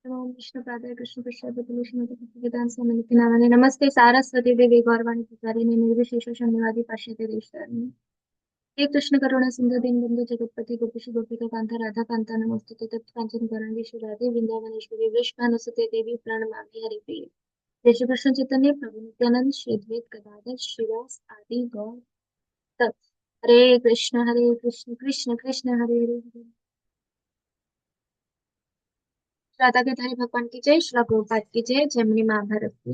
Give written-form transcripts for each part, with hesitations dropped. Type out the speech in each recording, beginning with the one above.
ओम विष्णु पादाय कृष्ण पश्चात भूतले स्वामी नामानि नमस्ते सारस्वती देवी गौरवाणी प्रचारिणे निर्विशेष शून्यवादी पाश्चात्य देशतारिणे हे कृष्ण करुणा सिंधु दीनबंधु जगत्पति गोपीश गोपिका कांता राधा कांता नमोस्तुते तप्त कांचन गौरांगी श्री राधे वृंदावनेश्वरी वृषभानुसुते देवी प्रणमामि हरिप्रिये जय श्री कृष्ण चैतन्य प्रभु नित्यानंद श्री अद्वैत गदाधर श्रीवास आदि गौर तत् हरे कृष्ण कृष्ण कृष्ण हरे हरे हरे राधा के हरे भगवान की जय श्री प्रभुपाद की जय जयमनी महाभारत की।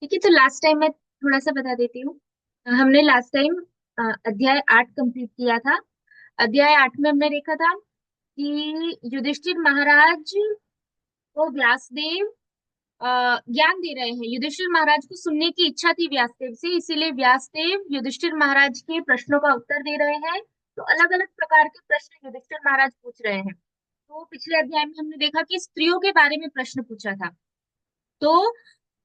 ठीक है, तो लास्ट टाइम मैं थोड़ा सा बता देती हूँ। हमने लास्ट टाइम अध्याय 8 कंप्लीट किया था। अध्याय 8 में हमने देखा था कि युधिष्ठिर महाराज को व्यासदेव ज्ञान दे रहे हैं। युधिष्ठिर महाराज को सुनने की इच्छा थी व्यासदेव से, इसीलिए व्यासदेव युधिष्ठिर महाराज के प्रश्नों का उत्तर दे रहे हैं। तो अलग अलग प्रकार के प्रश्न युधिष्ठिर महाराज पूछ रहे हैं। तो पिछले अध्याय में हमने देखा कि स्त्रियों के बारे में प्रश्न पूछा था। तो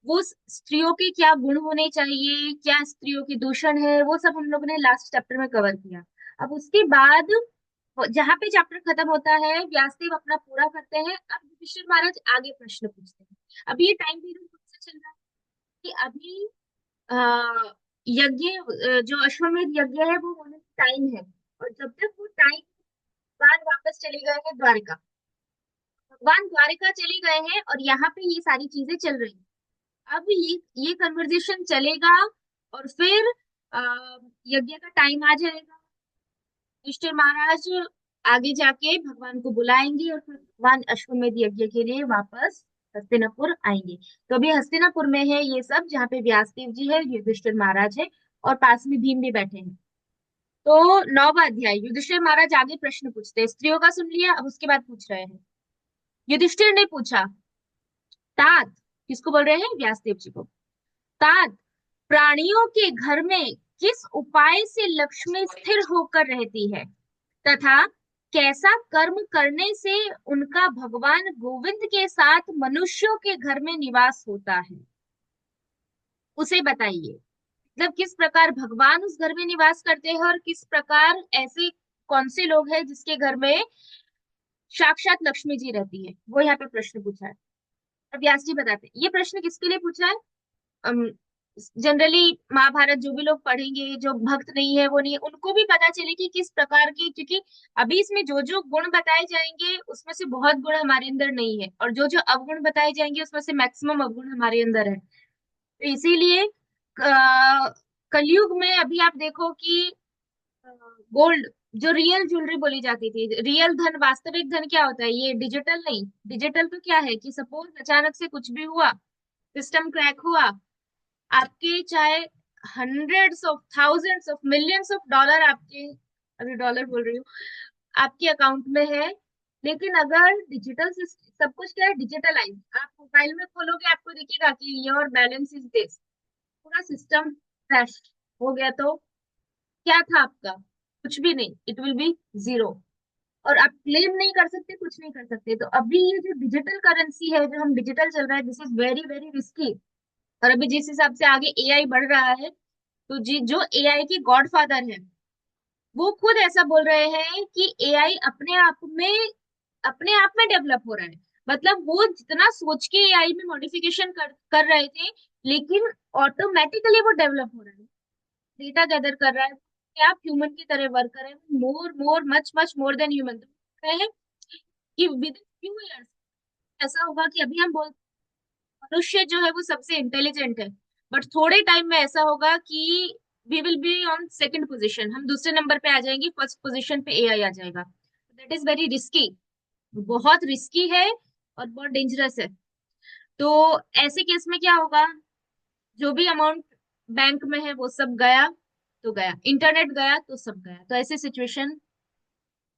वो स्त्रियों के क्या गुण होने चाहिए, क्या स्त्रियों की दूषण है, वो सब हम लोग ने लास्ट चैप्टर में कवर किया। अब उसके बाद जहाँ पे चैप्टर खत्म होता है व्यासदेव अपना पूरा करते हैं। अब युधिष्ठिर महाराज आगे प्रश्न पूछते हैं। अभी ये टाइम पीरियड कौन सा चल रहा है कि अभी यज्ञ, जो अश्वमेध यज्ञ है वो होने का टाइम है। और जब तक वो टाइम, भगवान वापस चले गए हैं द्वारिका। भगवान द्वारिका चले गए हैं और यहाँ पे ये सारी चीजें चल रही हैं। अब ये कन्वर्जेशन चलेगा और फिर आ, यज्ञ का टाइम आ जाएगा। युधिष्ठिर महाराज आगे जाके भगवान को बुलाएंगे और फिर भगवान अश्वमेध यज्ञ के लिए वापस हस्तिनापुर आएंगे। तो अभी हस्तिनापुर में है ये सब, जहाँ पे व्यासदेव जी है, युधिष्ठिर महाराज है और पास में भीम भी बैठे हैं। तो 9वां अध्याय, युधिष्ठिर महाराज आगे प्रश्न पूछते हैं। स्त्रियों का सुन लिया, अब उसके बाद पूछ रहे हैं। युधिष्ठिर ने पूछा, तात, किसको बोल रहे हैं? व्यासदेव जी को। तात, प्राणियों के घर में किस उपाय से लक्ष्मी स्थिर होकर रहती है तथा कैसा कर्म करने से उनका भगवान गोविंद के साथ मनुष्यों के घर में निवास होता है, उसे बताइए। मतलब किस प्रकार भगवान उस घर में निवास करते हैं और किस प्रकार ऐसे कौन से लोग हैं जिसके घर में साक्षात लक्ष्मी जी रहती है, वो यहाँ पे प्रश्न पूछा है। अब व्यास जी बताते हैं ये प्रश्न किसके लिए पूछा है। जनरली महाभारत जो भी लोग पढ़ेंगे, जो भक्त नहीं है वो नहीं है, उनको भी पता चले कि किस प्रकार की, क्योंकि अभी इसमें जो जो गुण बताए जाएंगे उसमें से बहुत गुण हमारे अंदर नहीं है और जो जो अवगुण बताए जाएंगे उसमें से मैक्सिमम अवगुण हमारे अंदर है। तो इसीलिए कलयुग में अभी आप देखो कि गोल्ड, जो रियल ज्वेलरी बोली जाती थी, रियल धन, वास्तविक धन क्या होता है? ये डिजिटल नहीं। डिजिटल तो क्या है कि सपोज अचानक से कुछ भी हुआ, सिस्टम क्रैक हुआ, आपके चाहे hundreds of thousands of millions of dollar आपके, अभी डॉलर बोल रही हूँ, आपके अकाउंट में है, लेकिन अगर डिजिटल सब कुछ क्या है, डिजिटलाइज, आप मोबाइल में खोलोगे आपको दिखेगा कि योर बैलेंस इज दिस, पूरा सिस्टम क्रैश हो गया तो क्या था आपका? कुछ भी नहीं, इट विल बी जीरो। और आप क्लेम नहीं कर सकते, कुछ नहीं कर सकते। तो अभी ये जो डिजिटल करेंसी है, जो हम डिजिटल चल रहा है, this is very very risky. और अभी जिस हिसाब से आगे एआई बढ़ रहा है, तो जी जो एआई के गॉड फादर है वो खुद ऐसा बोल रहे हैं कि एआई अपने आप में डेवलप हो रहा है। मतलब वो जितना सोच के एआई में मॉडिफिकेशन कर रहे थे, लेकिन ऑटोमेटिकली वो डेवलप हो रहा है, डेटा गैदर कर रहा है कि आप ह्यूमन की तरह वर्क कर रहे हैं, more more much much more than human. तो है कि विद फ्यू इयर्स ऐसा होगा कि अभी हम बोल, मनुष्य जो है वो सबसे इंटेलिजेंट है, बट थोड़े टाइम में ऐसा होगा कि we will be on second position, हम दूसरे नंबर पे आ जाएंगे, फर्स्ट पोजीशन पे एआई आ जाएगा। दैट इज वेरी रिस्की, बहुत रिस्की है और बहुत डेंजरस है। तो ऐसे केस में क्या होगा, जो भी अमाउंट बैंक में है वो सब गया तो गया, इंटरनेट गया तो सब गया। तो ऐसी सिचुएशन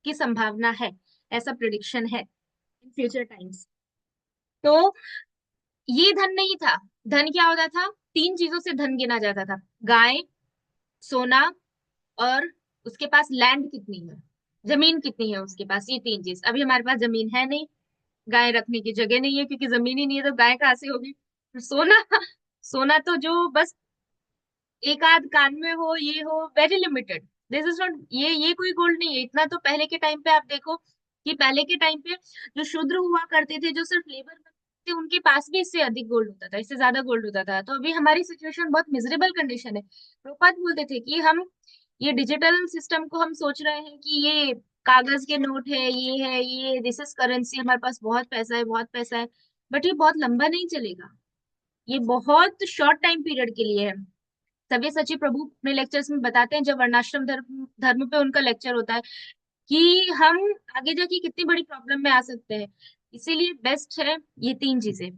की संभावना है, ऐसा प्रिडिक्शन है इन फ्यूचर टाइम्स। तो ये धन नहीं था। धन क्या होता था? 3 चीजों से धन गिना जाता था, गाय, सोना, और उसके पास लैंड कितनी है, जमीन कितनी है उसके पास, ये 3 चीज। अभी हमारे पास जमीन है नहीं, गाय रखने की जगह नहीं है, क्योंकि जमीन ही नहीं है तो गाय कहाँ से होगी। फिर सोना, सोना तो जो बस एक आध कान में हो, ये हो, very limited. This is not, ये कोई गोल्ड नहीं है इतना। तो पहले के टाइम पे आप देखो कि पहले के टाइम पे जो शूद्र हुआ करते थे, जो सिर्फ लेबर थे, उनके पास भी इससे अधिक गोल्ड होता था, इससे ज्यादा गोल्ड होता था। तो अभी हमारी सिचुएशन बहुत मिजरेबल कंडीशन है। प्रभुपाद बोलते थे कि हम ये डिजिटल सिस्टम को हम सोच रहे हैं कि ये कागज के नोट है, ये दिस इज करेंसी, हमारे पास बहुत पैसा है, बहुत पैसा है, बट ये बहुत लंबा नहीं चलेगा। ये बहुत शॉर्ट टाइम पीरियड के लिए है। सव्य सची प्रभु अपने लेक्चर्स में बताते हैं, जब वर्णाश्रम धर्म धर्म पे उनका लेक्चर होता है, कि हम आगे जाके कितनी बड़ी प्रॉब्लम में आ सकते हैं। इसीलिए बेस्ट है ये तीन चीजें।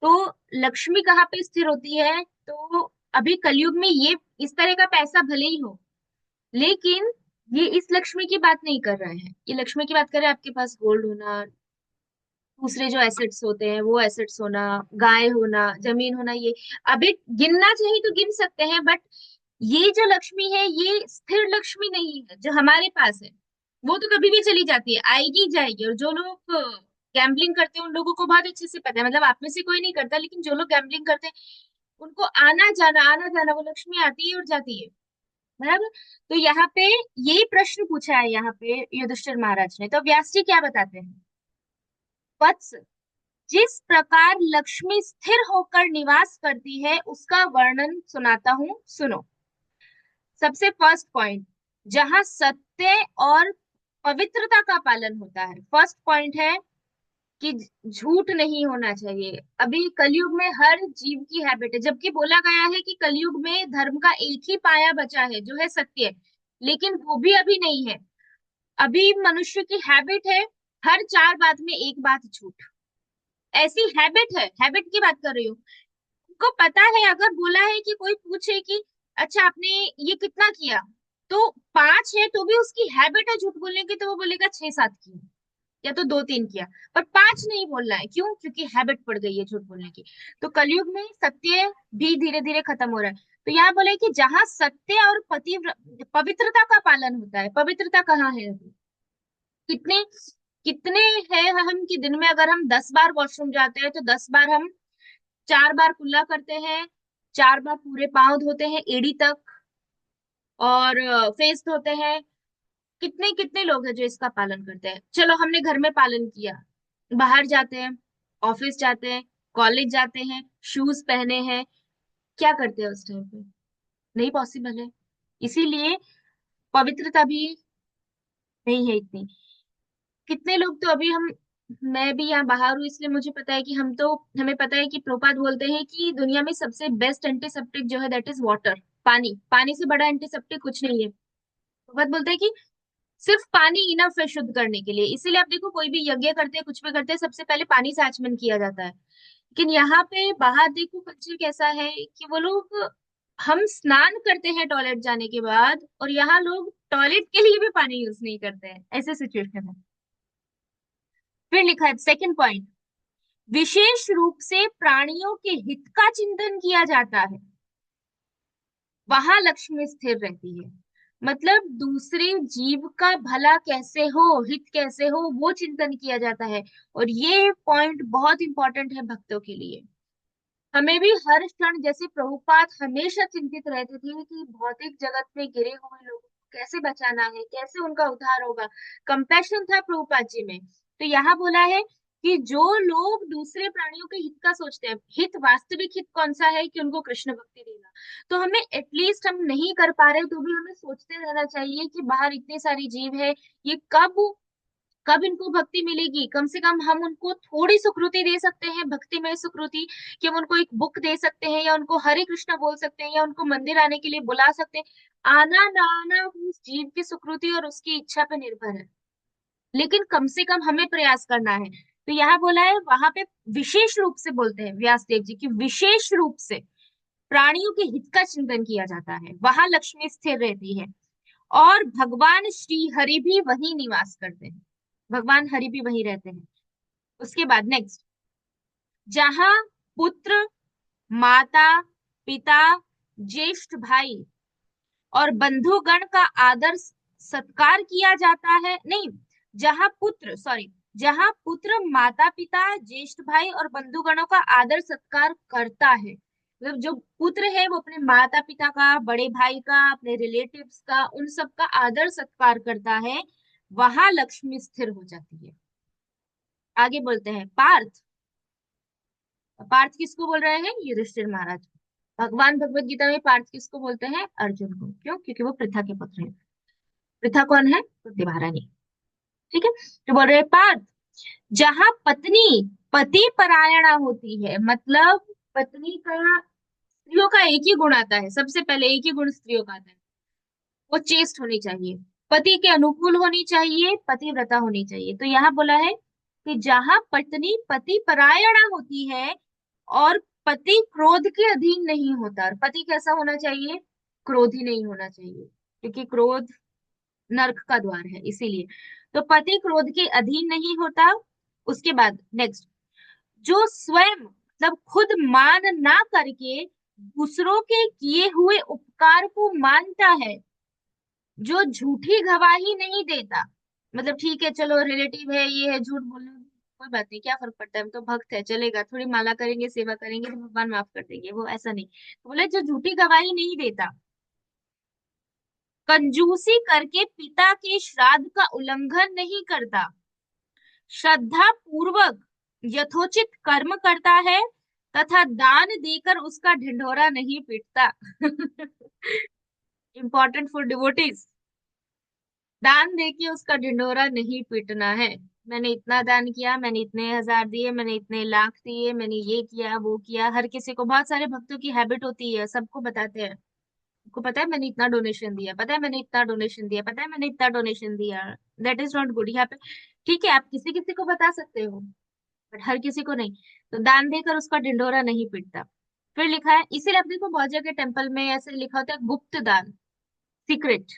तो लक्ष्मी कहाँ पे स्थिर होती है? तो अभी कलयुग में ये इस तरह का पैसा भले ही हो, लेकिन ये इस लक्ष्मी की बात नहीं कर रहे हैं। ये लक्ष्मी की बात कर रहे हैं आपके पास गोल्ड होना, दूसरे जो एसेट्स होते हैं वो एसेट्स होना, गाय होना, जमीन होना। ये अभी गिनना चाहिए तो गिन सकते हैं, बट ये जो लक्ष्मी है ये स्थिर लक्ष्मी नहीं है जो हमारे पास है। वो तो कभी भी चली जाती है, आएगी जाएगी। और जो लोग गैम्बलिंग करते हैं उन लोगों को बहुत अच्छे से पता है, मतलब आप में से कोई नहीं करता, लेकिन जो लोग गैम्बलिंग करते हैं उनको आना जाना वो लक्ष्मी आती है और जाती है। बराबर। तो यहाँ पे यही प्रश्न पूछा है यहाँ पे युधिष्ठिर महाराज ने। तो व्यास जी क्या बताते हैं? वत्स, जिस प्रकार लक्ष्मी स्थिर होकर निवास करती है उसका वर्णन सुनाता हूं, सुनो। सबसे फर्स्ट पॉइंट, जहां सत्य और पवित्रता का पालन होता है। फर्स्ट पॉइंट है कि झूठ नहीं होना चाहिए। अभी कलयुग में हर जीव की हैबिट है, जबकि बोला गया है कि कलयुग में धर्म का एक ही पाया बचा है जो है सत्य, लेकिन वो भी अभी नहीं है। अभी मनुष्य की हैबिट है हर चार बात में एक बात झूठ। ऐसी हैबिट है, हैबिट की बात कर रही हूँ। उनको पता है, अगर बोला है कि कोई पूछे कि अच्छा आपने ये कितना किया, तो पांच है तो भी उसकी हैबिट है झूठ बोलने की, तो वो बोलेगा छह सात किया या तो दो तीन किया, पर पांच नहीं बोलना है। क्यों? क्योंकि हैबिट पड़ गई है झूठ बोलने की। तो कलयुग में सत्य भी धीरे धीरे खत्म हो रहा है। तो यहाँ बोले कि जहां सत्य और पवित्रता का पालन होता है। पवित्रता कहाँ है अभी? कितने कितने हैं हम कि दिन में अगर हम 10 बार वॉशरूम जाते हैं तो 10 बार हम, 4 बार कुल्ला करते हैं, 4 बार पूरे पांव धोते हैं एड़ी तक, और फेस धोते हैं। कितने कितने लोग हैं जो इसका पालन करते हैं? चलो हमने घर में पालन किया, बाहर जाते हैं, ऑफिस जाते हैं, कॉलेज जाते हैं, शूज पहने हैं, क्या करते हैं उस टाइम पे? नहीं पॉसिबल है। इसीलिए पवित्रता भी नहीं है इतनी। कितने लोग तो अभी हम, मैं भी यहाँ बाहर हूँ इसलिए मुझे पता है कि हम तो, हमें पता है कि प्रोपाद बोलते हैं कि दुनिया में सबसे बेस्ट एंटीसेप्टिक जो है दैट इज वाटर। पानी, पानी से बड़ा एंटीसेप्टिक कुछ नहीं है। प्रोपाद बोलते हैं कि सिर्फ पानी इनफ है शुद्ध करने के लिए। इसीलिए आप देखो कोई भी यज्ञ करते हैं, कुछ भी करते हैं, सबसे पहले पानी से आचमन किया जाता है। लेकिन यहाँ पे बाहर देखो कल्चर कैसा है कि वो लोग, हम स्नान करते हैं टॉयलेट जाने के बाद, और यहाँ लोग टॉयलेट के लिए भी पानी यूज नहीं करते हैं। ऐसे सिचुएशन है। फिर लिखा है सेकंड पॉइंट, विशेष रूप से प्राणियों के हित का चिंतन किया जाता है, वहां लक्ष्मी स्थिर रहती है। मतलब दूसरे जीव का भला कैसे हो, हित कैसे हो, वो चिंतन किया जाता है। और ये पॉइंट बहुत इंपॉर्टेंट है भक्तों के लिए। हमें भी हर क्षण, जैसे प्रभुपाद हमेशा चिंतित रहते थे कि भौतिक जगत में गिरे हुए लोगों को कैसे बचाना है, कैसे उनका उद्धार होगा। कंपैशन था प्रभुपाद जी में। तो यहाँ बोला है कि जो लोग दूसरे प्राणियों के हित का सोचते हैं, हित वास्तविक हित कौन सा है? कि उनको कृष्ण भक्ति देना। तो हमें एटलीस्ट, हम नहीं कर पा रहे तो भी हमें सोचते रहना चाहिए कि बाहर इतने सारे जीव है, ये कब कब इनको भक्ति मिलेगी। कम से कम हम उनको थोड़ी सुकृति दे सकते हैं, भक्ति में सुकृति, कि हम उनको एक बुक दे सकते हैं, या उनको हरे कृष्णा बोल सकते हैं, या उनको मंदिर आने के लिए बुला सकते हैं। आना ना आना उस जीव की सुकृति और उसकी इच्छा पे निर्भर है, लेकिन कम से कम हमें प्रयास करना है। तो यहाँ बोला है, वहां पे विशेष रूप से बोलते हैं व्यासदेव जी की, विशेष रूप से प्राणियों के हित का चिंतन किया जाता है, वहां लक्ष्मी स्थिर रहती है। और भगवान श्री हरि भी वही निवास करते हैं, भगवान हरि भी वही रहते हैं। उसके बाद नेक्स्ट, जहां पुत्र, माता, पिता, ज्येष्ठ भाई और बंधुगण का आदर सत्कार किया जाता है, नहीं, जहां पुत्र, सॉरी, जहां पुत्र माता पिता ज्येष्ठ भाई और बंधुगणों का आदर सत्कार करता है। मतलब जो पुत्र है वो अपने माता पिता का, बड़े भाई का, अपने रिलेटिव्स का, उन सब का आदर सत्कार करता है, वहां लक्ष्मी स्थिर हो जाती है। आगे बोलते हैं पार्थ। पार्थ किसको बोल रहे हैं? युधिष्ठिर महाराज। भगवान भगवत गीता में पार्थ किसको बोलते हैं? अर्जुन को। क्यों? क्योंकि वो पृथा के पुत्र हैं। पृथा कौन है? कुंती महारानी। ठीक है। तो बोल रहे हैं पार्थ, जहां पत्नी पति परायणा होती है, मतलब पत्नी का, स्त्रियों का एक ही गुण आता है, सबसे पहले एक ही गुण स्त्रियों का आता है, वो चेस्ट होनी चाहिए, पति के अनुकूल होनी चाहिए, पतिव्रता होनी चाहिए। तो यहाँ बोला है कि जहां पत्नी पति परायणा होती है और पति क्रोध के अधीन नहीं होता। और पति कैसा होना चाहिए? क्रोधी नहीं होना चाहिए, क्योंकि क्रोध नर्क का द्वार है, इसीलिए। तो पति क्रोध के अधीन नहीं होता। उसके बाद नेक्स्ट, जो स्वयं मतलब खुद मान ना करके दूसरों के किए हुए उपकार को मानता है, जो झूठी गवाही नहीं देता। मतलब ठीक है, चलो रिलेटिव है, ये है, झूठ बोलना कोई बात नहीं, क्या फर्क पड़ता है, हम तो भक्त है, चलेगा, थोड़ी माला करेंगे, सेवा करेंगे तो भगवान माफ कर देंगे, वो ऐसा नहीं। तो बोले जो झूठी गवाही नहीं देता, कंजूसी करके पिता के श्राद्ध का उल्लंघन नहीं करता, श्रद्धा पूर्वक यथोचित कर्म करता है, तथा दान देकर उसका ढिंढोरा नहीं पीटता। Important for devotees. दान देके उसका ढिंढोरा नहीं पीटना है। मैंने इतना दान किया, मैंने इतने हजार दिए, मैंने इतने लाख दिए, मैंने ये किया वो किया। हर किसी को, बहुत सारे भक्तों की हैबिट होती है, सबको बताते हैं, आपको पता है मैंने इतना डोनेशन दिया, पता है मैंने इतना डोनेशन दिया, पता है मैंने इतना डोनेशन दिया। दैट इज नॉट गुड यहाँ पे। ठीक है, आप किसी किसी को बता सकते हो, बट हर किसी को नहीं। तो दान देकर उसका ढिंढोरा नहीं पीटता। फिर लिखा है, इसीलिए आप देखो बहुत जगह टेम्पल में ऐसे लिखा होता है गुप्त दान, सीक्रेट,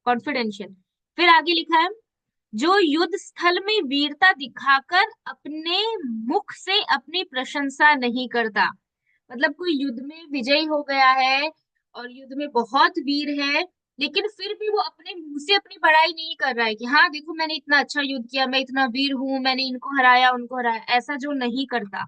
कॉन्फिडेंशियल। फिर आगे लिखा है, जो युद्ध स्थल में वीरता दिखाकर अपने मुख से अपनी प्रशंसा नहीं करता। मतलब कोई युद्ध में विजयी हो गया है और युद्ध में बहुत वीर है, लेकिन फिर भी वो अपने मुंह से अपनी बड़ाई नहीं कर रहा है कि हाँ देखो मैंने इतना अच्छा युद्ध किया, मैं इतना वीर हूं, मैंने इनको हराया उनको हराया, ऐसा जो नहीं करता।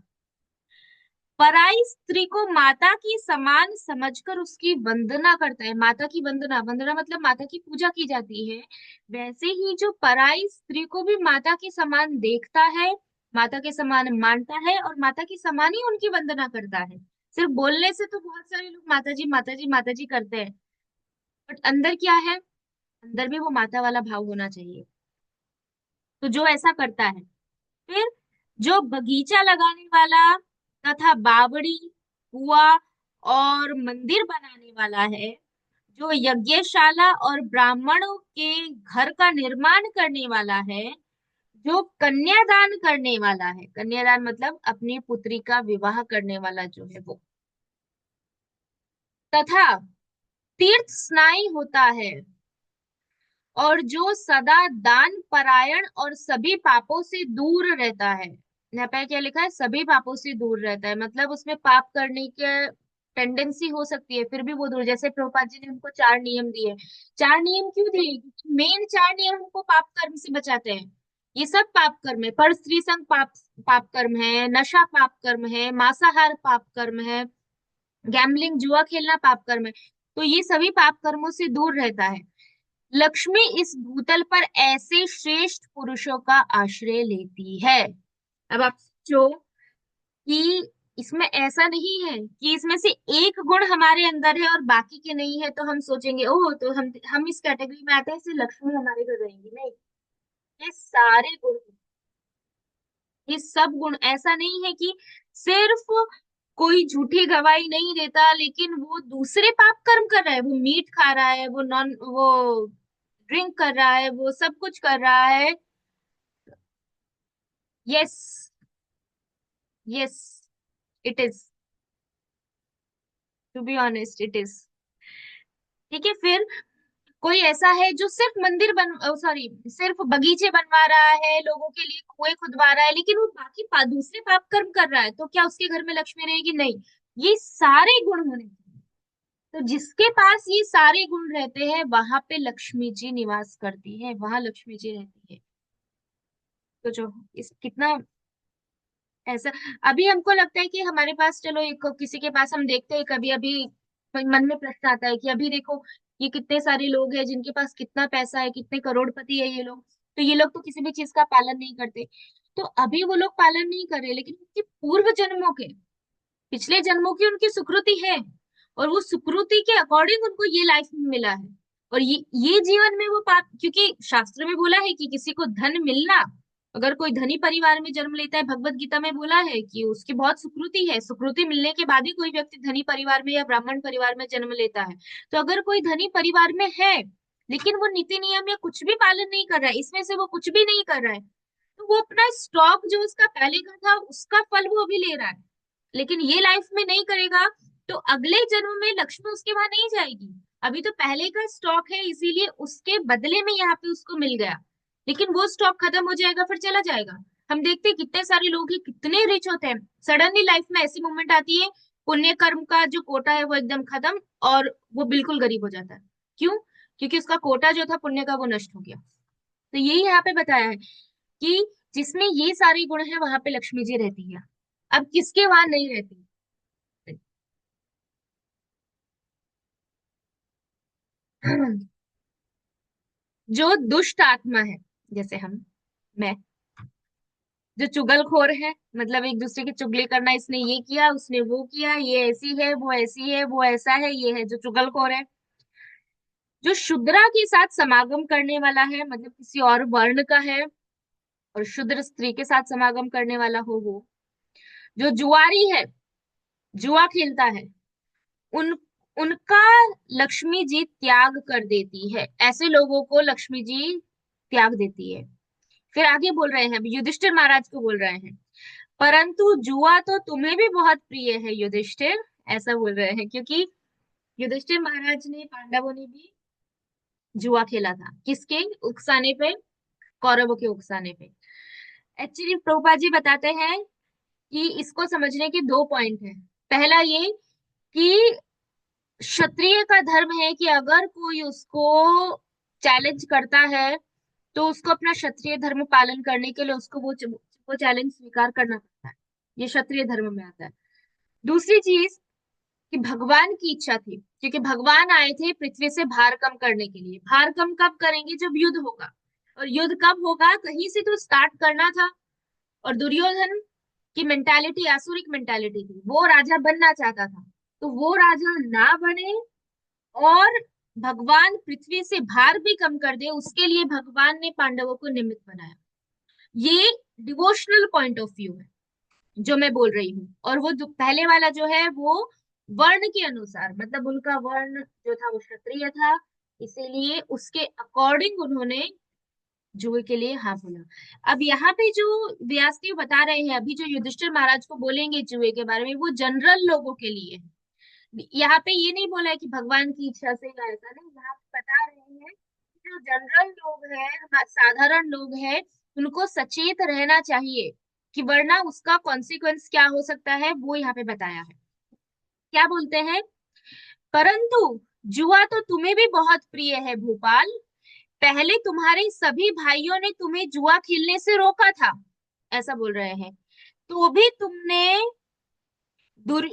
पराई स्त्री को माता की समान समझकर उसकी वंदना करता है। माता की वंदना, वंदना मतलब माता की पूजा की जाती है। वैसे ही जो पराई स्त्री को भी माता के समान देखता है, माता के समान मानता है और माता की समान ही उनकी वंदना करता है। सिर्फ बोलने से तो बहुत सारे लोग माता जी माता जी माता जी करते हैं, बट अंदर क्या है? अंदर भी वो माता वाला भाव होना चाहिए। तो जो ऐसा करता है। फिर जो बगीचा लगाने वाला तथा बावड़ी, कुआ और मंदिर बनाने वाला है, जो यज्ञशाला और ब्राह्मणों के घर का निर्माण करने वाला है, जो कन्यादान करने वाला है, कन्यादान मतलब अपनी पुत्री का विवाह करने वाला जो है वो, तथा तीर्थ स्नाई होता है, और जो सदा दान परायण और सभी पापों से दूर रहता है। यहाँ पे क्या लिखा है? सभी पापों से दूर रहता है, मतलब उसमें पाप करने के टेंडेंसी हो सकती है, फिर भी वो दूर। जैसे प्रभुपाद जी ने हमको 4 नियम दिए। 4 नियम क्यों दिए? मेन 4 नियम हमको पाप कर्म से बचाते हैं। ये सब पाप कर्म है, पर स्त्री संग पाप, पाप कर्म है, नशा पाप कर्म है, मांसाहार पाप कर्म है, गैम्बलिंग जुआ खेलना पाप कर्म है। तो ये सभी पाप कर्मों से दूर रहता है। लक्ष्मी इस भूतल पर ऐसे श्रेष्ठ पुरुषों का आश्रय लेती है। अब आप सोचो कि इसमें ऐसा नहीं है कि इसमें से एक गुण हमारे अंदर है और बाकी के नहीं है, तो हम सोचेंगे ओह तो हम इस कैटेगरी में आते हैं इसलिए लक्ष्मी हमारे घर रहेंगी। नहीं, ये सारे गुण, ये सब गुण, ऐसा नहीं है कि सिर्फ कोई झूठी गवाही नहीं देता लेकिन वो दूसरे पाप कर्म कर रहा है, वो मीट खा रहा है, वो ड्रिंक कर रहा है, वो सब कुछ कर रहा है। Yes, yes, it is, to be honest it is. ठीक है। फिर कोई ऐसा है जो सिर्फ मंदिर बन, सॉरी, सिर्फ बगीचे बनवा रहा है, लोगों के लिए कुएं खुदवा रहा है, लेकिन वो बाकी दूसरे पाप कर्म कर रहा है, तो क्या उसके घर में लक्ष्मी रहेगी? नहीं। ये सारे गुण होने चाहिए। तो जिसके पास ये सारे गुण रहते हैं वहां पे लक्ष्मी जी निवास करती है, वहां लक्ष्मी जी रहती है। तो जो इस कितना ऐसा, अभी हमको लगता है कि हमारे पास, चलो एक किसी के पास हम देखते हैं कभी, अभी मन में प्रश्न आता है कि अभी देखो ये कितने सारे लोग हैं जिनके पास कितना पैसा है, कितने करोड़पति है ये लोग, तो ये लोग तो किसी भी चीज का पालन नहीं करते। तो अभी वो लोग पालन नहीं कर रहे, लेकिन उनके पूर्व जन्मों के, पिछले जन्मों की उनकी सुकृति है, और वो सुकृति के अकॉर्डिंग उनको ये लाइफ में मिला है। और ये जीवन में वो पाप, क्योंकि शास्त्र में बोला है कि किसी को धन मिलना, अगर कोई धनी परिवार में जन्म लेता है, भगवत गीता में बोला है कि उसकी बहुत सुकृति है, सुकृति मिलने के बाद ही कोई व्यक्ति धनी परिवार में या ब्राह्मण परिवार में जन्म लेता है। तो अगर कोई धनी परिवार में है, लेकिन वो नीति नियम या कुछ भी पालन नहीं कर रहा है, इसमें से वो कुछ भी नहीं कर रहा है, तो वो अपना स्टॉक जो उसका पहले का था उसका फल वो अभी ले रहा है, लेकिन ये लाइफ में नहीं करेगा, तो अगले जन्म में लक्ष्मी उसके वहां नहीं जाएगी। अभी तो पहले का स्टॉक है, इसीलिए उसके बदले में यहाँ पे उसको मिल गया, लेकिन वो स्टॉक खत्म हो जाएगा, फिर चला जाएगा। हम देखते हैं कितने सारे लोग हैं, कितने रिच होते हैं, सडनली लाइफ में ऐसी मोमेंट आती है, पुण्य कर्म का जो कोटा है वो एकदम खत्म, और वो बिल्कुल गरीब हो जाता है। क्यों? क्योंकि उसका कोटा जो था पुण्य का वो नष्ट हो गया। तो यही यहाँ पे बताया है कि जिसमें ये सारे गुण है वहां पे लक्ष्मी जी रहती है। अब किसके वहां नहीं रहती? जो दुष्ट आत्मा है, जैसे हम, मैं, जो चुगलखोर है, मतलब एक दूसरे की चुगली करना, इसने ये किया उसने वो किया, ये ऐसी है वो ऐसी है वो ऐसा है, ये है जो चुगलखोर है। जो शूद्रा के साथ समागम करने वाला है, मतलब किसी और वर्ण का है और शूद्र स्त्री के साथ समागम करने वाला हो वो। जो जुआरी है, जुआ खेलता है, उन उनका लक्ष्मी जी त्याग कर देती है, ऐसे लोगों को लक्ष्मी जी त्याग देती है। फिर आगे बोल रहे हैं, युधिष्ठिर महाराज को बोल रहे हैं, परंतु जुआ तो तुम्हें भी बहुत प्रिय है युधिष्ठिर, ऐसा बोल रहे हैं, क्योंकि युधिष्ठिर महाराज ने, पांडवों ने भी जुआ खेला था, किसके उकसाने पे? कौरवों के उकसाने पे। एक्चुअली प्रभुपाद जी बताते हैं कि इसको समझने के दो पॉइंट हैं। पहला ये कि क्षत्रिय का धर्म है कि अगर कोई उसको चैलेंज करता है, तो उसको अपना क्षत्रिय धर्म पालन करने के लिए उसको वो चैलेंज स्वीकार करना पड़ता है। ये क्षत्रिय धर्म में आता है। दूसरी चीज कि भगवान की इच्छा थी, क्योंकि भगवान आए थे पृथ्वी से भार कम करने के लिए। भार कम कब करेंगे? जब युद्ध होगा। और युद्ध कब होगा? कहीं से तो स्टार्ट करना था। और दुर्योधन की मेंटालिटी आसुरिक मेंटालिटी थी, वो राजा बनना चाहता था, तो वो राजा ना बने, और भगवान पृथ्वी से भार भी कम कर दे, उसके लिए भगवान ने पांडवों को निमित्त बनाया। ये डिवोशनल पॉइंट ऑफ व्यू है जो मैं बोल रही हूँ। और वो जो पहले वाला जो है वो वर्ण के अनुसार, मतलब उनका वर्ण जो था वो क्षत्रिय था, इसीलिए उसके अकॉर्डिंग उन्होंने जुए के लिए हाँ बोला। अब यहाँ पे जो व्यासदेव बता रहे हैं, अभी जो युधिष्ठिर महाराज को बोलेंगे जुए के बारे में, वो जनरल लोगों के लिए है। यहाँ पे ये नहीं बोला है कि भगवान की इच्छा से या ऐसा नहीं, यहाँ पे बता रहे हैं कि जो जनरल लोग हैं, साधारण लोग हैं, उनको सचेत रहना चाहिए, कि वरना उसका कॉन्सिक्वेंस क्या हो सकता है वो यहाँ पे बताया है। क्या बोलते हैं? परंतु जुआ तो तुम्हें भी बहुत प्रिय है भूपाल, पहले तुम्हारे सभी भाइयों ने तुम्हें जुआ खेलने से रोका था, ऐसा बोल रहे हैं, तो भी तुमने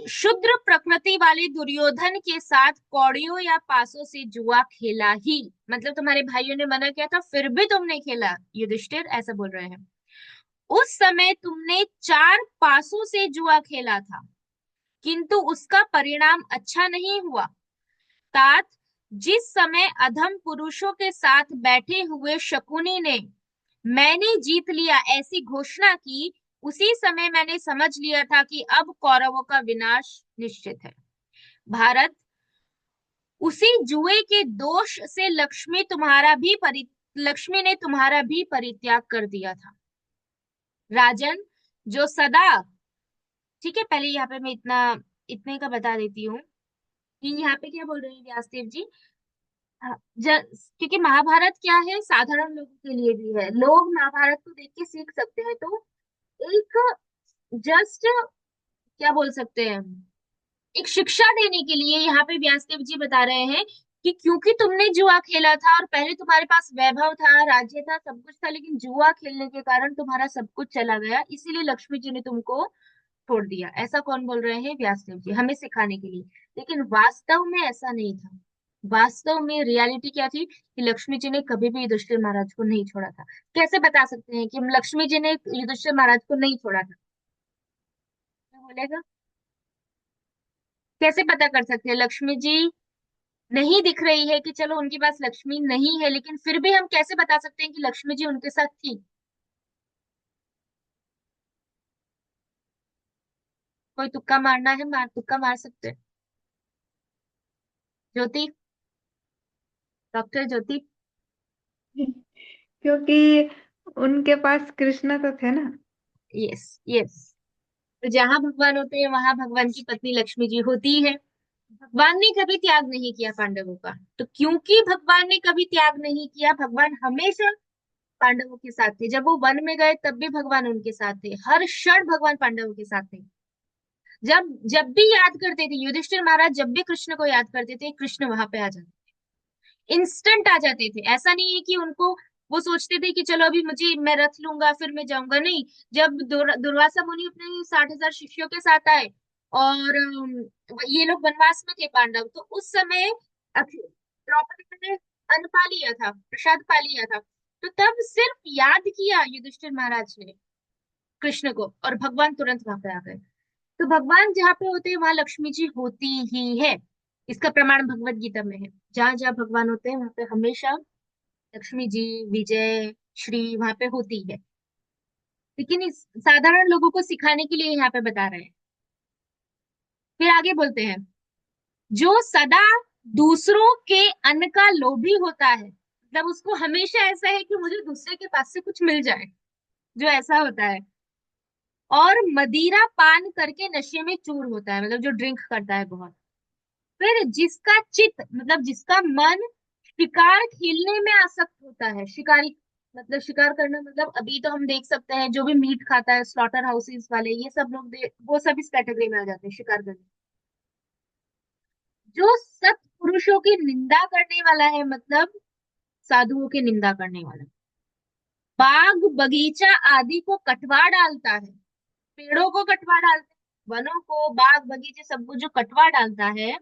शुद्र प्रकृति वाले दुर्योधन के साथ कौड़ियों या पासों से जुआ खेला ही, मतलब तुम्हारे भाइयों ने मना किया था फिर भी तुमने खेला युधिष्ठिर, ऐसा बोल रहे हैं। उस समय तुमने 4 पासों से जुआ खेला था, किंतु उसका परिणाम अच्छा नहीं हुआ। तात, जिस समय अधम पुरुषों के साथ बैठे हुए शकुनी ने मैंने जीत लिया ऐसी घोषणा की, उसी समय मैंने समझ लिया था कि अब कौरवों का विनाश निश्चित है। भारत, उसी जुए के दोष से लक्ष्मी ने तुम्हारा भी परित्याग कर दिया था। राजन, जो सदा, ठीक है, पहले यहाँ पे मैं इतने का बता देती हूँ कि यहाँ पे क्या बोल रहे हैं व्यासदेव जी। हाँ, क्योंकि महाभारत क्या है, साधारण लोगों के लिए भी है, लोग महाभारत को देख के सीख सकते हैं। तो एक जस्ट क्या बोल सकते हैं, एक शिक्षा देने के लिए यहाँ पे व्यासदेव जी बता रहे हैं कि क्योंकि तुमने जुआ खेला था और पहले तुम्हारे पास वैभव था, राज्य था, सब कुछ था, लेकिन जुआ खेलने के कारण तुम्हारा सब कुछ चला गया, इसीलिए लक्ष्मी जी ने तुमको छोड़ दिया। ऐसा कौन बोल रहे हैं? व्यासदेव जी, हमें सिखाने के लिए। लेकिन वास्तव में ऐसा नहीं था। वास्तव में रियलिटी क्या थी कि लक्ष्मी जी ने कभी भी युधिष्ठिर महाराज को नहीं छोड़ा था। कैसे बता सकते हैं कि लक्ष्मी जी ने युधिष्ठिर महाराज को नहीं छोड़ा था? क्या बोलेगा? कैसे पता कर सकते हैं? लक्ष्मी जी नहीं दिख रही है कि चलो उनके पास लक्ष्मी नहीं है, लेकिन फिर भी हम कैसे बता सकते हैं कि लक्ष्मी जी उनके साथ थी? कोई तुक्का मारना है, तुक्का मार सकते हैं। ज्योति, डॉक्टर ज्योति। क्योंकि उनके पास कृष्णा तो थे ना। Yes, yes. तो जहां भगवान होते हैं वहां भगवान की पत्नी लक्ष्मी जी होती है। भगवान ने कभी त्याग नहीं किया पांडवों का। तो क्योंकि भगवान ने कभी त्याग नहीं किया, भगवान हमेशा पांडवों के साथ थे। जब वो वन में गए तब भी भगवान उनके साथ थे, हर क्षण भगवान पांडवों के साथ थे। जब जब भी याद करते थे युधिष्ठिर महाराज, जब भी कृष्ण को याद करते थे, कृष्ण वहां पे आ जाते, इंस्टेंट आ जाते थे। ऐसा नहीं है कि उनको वो सोचते थे कि चलो अभी मुझे मैं रथ लूंगा फिर मैं जाऊंगा, नहीं। जब दुर्वासा मुनि अपने 60,000 शिष्यों के साथ आए और ये लोग वनवास में थे पांडव, तो उस समय द्रौपदी ने अन्न पा लिया था, प्रसाद पा लिया था। तो तब सिर्फ याद किया युधिष्ठिर महाराज ने कृष्ण को, और भगवान तुरंत वहां पे आ गए। तो भगवान जहाँ पे होते हैं वहां लक्ष्मी जी होती ही है। इसका प्रमाण भगवत गीता में है। जहां जहां भगवान होते हैं वहां पे हमेशा लक्ष्मी जी, विजय, श्री वहां पे होती है। लेकिन इस साधारण लोगों को सिखाने के लिए यहाँ पे बता रहे हैं। फिर आगे बोलते हैं, जो सदा दूसरों के अन्न का लोभी होता है, मतलब उसको हमेशा ऐसा है कि मुझे दूसरे के पास से कुछ मिल जाए, जो ऐसा होता है, और मदिरा पान करके नशे में चूर होता है, मतलब जो ड्रिंक करता है बहुत। फिर जिसका चित्त, मतलब जिसका मन शिकार खेलने में आसक्त होता है, शिकारी मतलब शिकार करना, मतलब अभी तो हम देख सकते हैं जो भी मीट खाता है, स्लॉटर हाउसेस वाले, ये सब लोग वो सब इस कैटेगरी में आ जाते हैं, शिकार करने। जो सत पुरुषों की निंदा करने वाला है, मतलब साधुओं की निंदा करने वाला, बाग बगीचा आदि को कटवा डालता है, पेड़ों को कटवा डालता है, वनों को, बाग बगीचे सबको जो कटवा डालता है,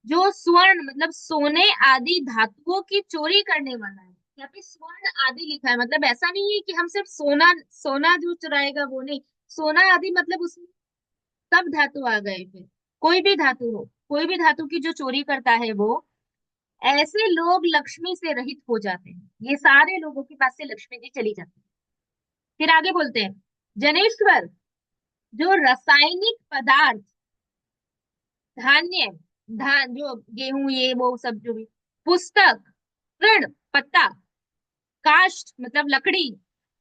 जो स्वर्ण मतलब सोने आदि धातुओं की चोरी करने वाला है। यहाँ पे स्वर्ण आदि लिखा है, मतलब ऐसा नहीं है कि हम सिर्फ सोना, सोना जो चुराएगा वो नहीं। सोना आदि मतलब उसमें सब धातु आ गए। फिर कोई भी धातु हो, कोई भी धातु की जो चोरी करता है वो, ऐसे लोग लक्ष्मी से रहित हो जाते हैं। ये सारे लोगों के पास से लक्ष्मी जी चली जाती है। फिर आगे बोलते हैं, जनेश्वर, जो रासायनिक पदार्थ, धान्य, धान जो गेहूं ये वो सब जो भी, पुस्तक, तृण पत्ता, काष्ठ मतलब लकड़ी,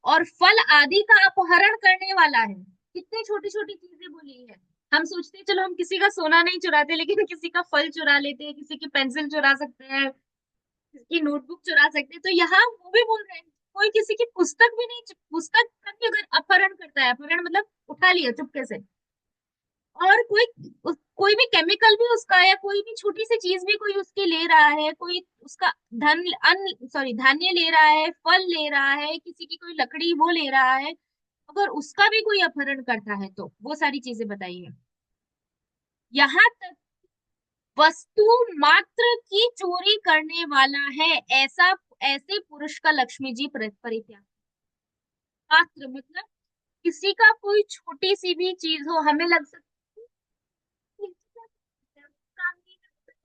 और फल आदि का अपहरण करने वाला है। कितनी छोटी छोटी चीजें बोली है। हम सोचते हैं चलो हम किसी का सोना नहीं चुराते, लेकिन किसी का फल चुरा लेते हैं, किसी की पेंसिल चुरा सकते हैं, किसी की नोटबुक चुरा सकते हैं। तो यहाँ वो भी बोल रहे हैं, कोई किसी की पुस्तक भी नहीं, पुस्तक का भी अगर अपहरण करता है, अपहरण मतलब उठा लिया चुपके से, और कोई भी केमिकल भी उसका, या कोई भी छोटी सी चीज भी कोई उसकी ले रहा है, कोई उसका धन अन्न सॉरी धान्य ले रहा है, फल ले रहा है, किसी की कोई लकड़ी वो ले रहा है, अगर उसका भी कोई अपहरण करता है तो वो सारी चीजें बताइए। यहाँ तक वस्तु मात्र की चोरी करने वाला है, ऐसा ऐसे पुरुष का लक्ष्मी जी परित्याग। मात्र मतलब किसी का कोई छोटी सी भी चीज हो, हमें लग सकती है काम नहीं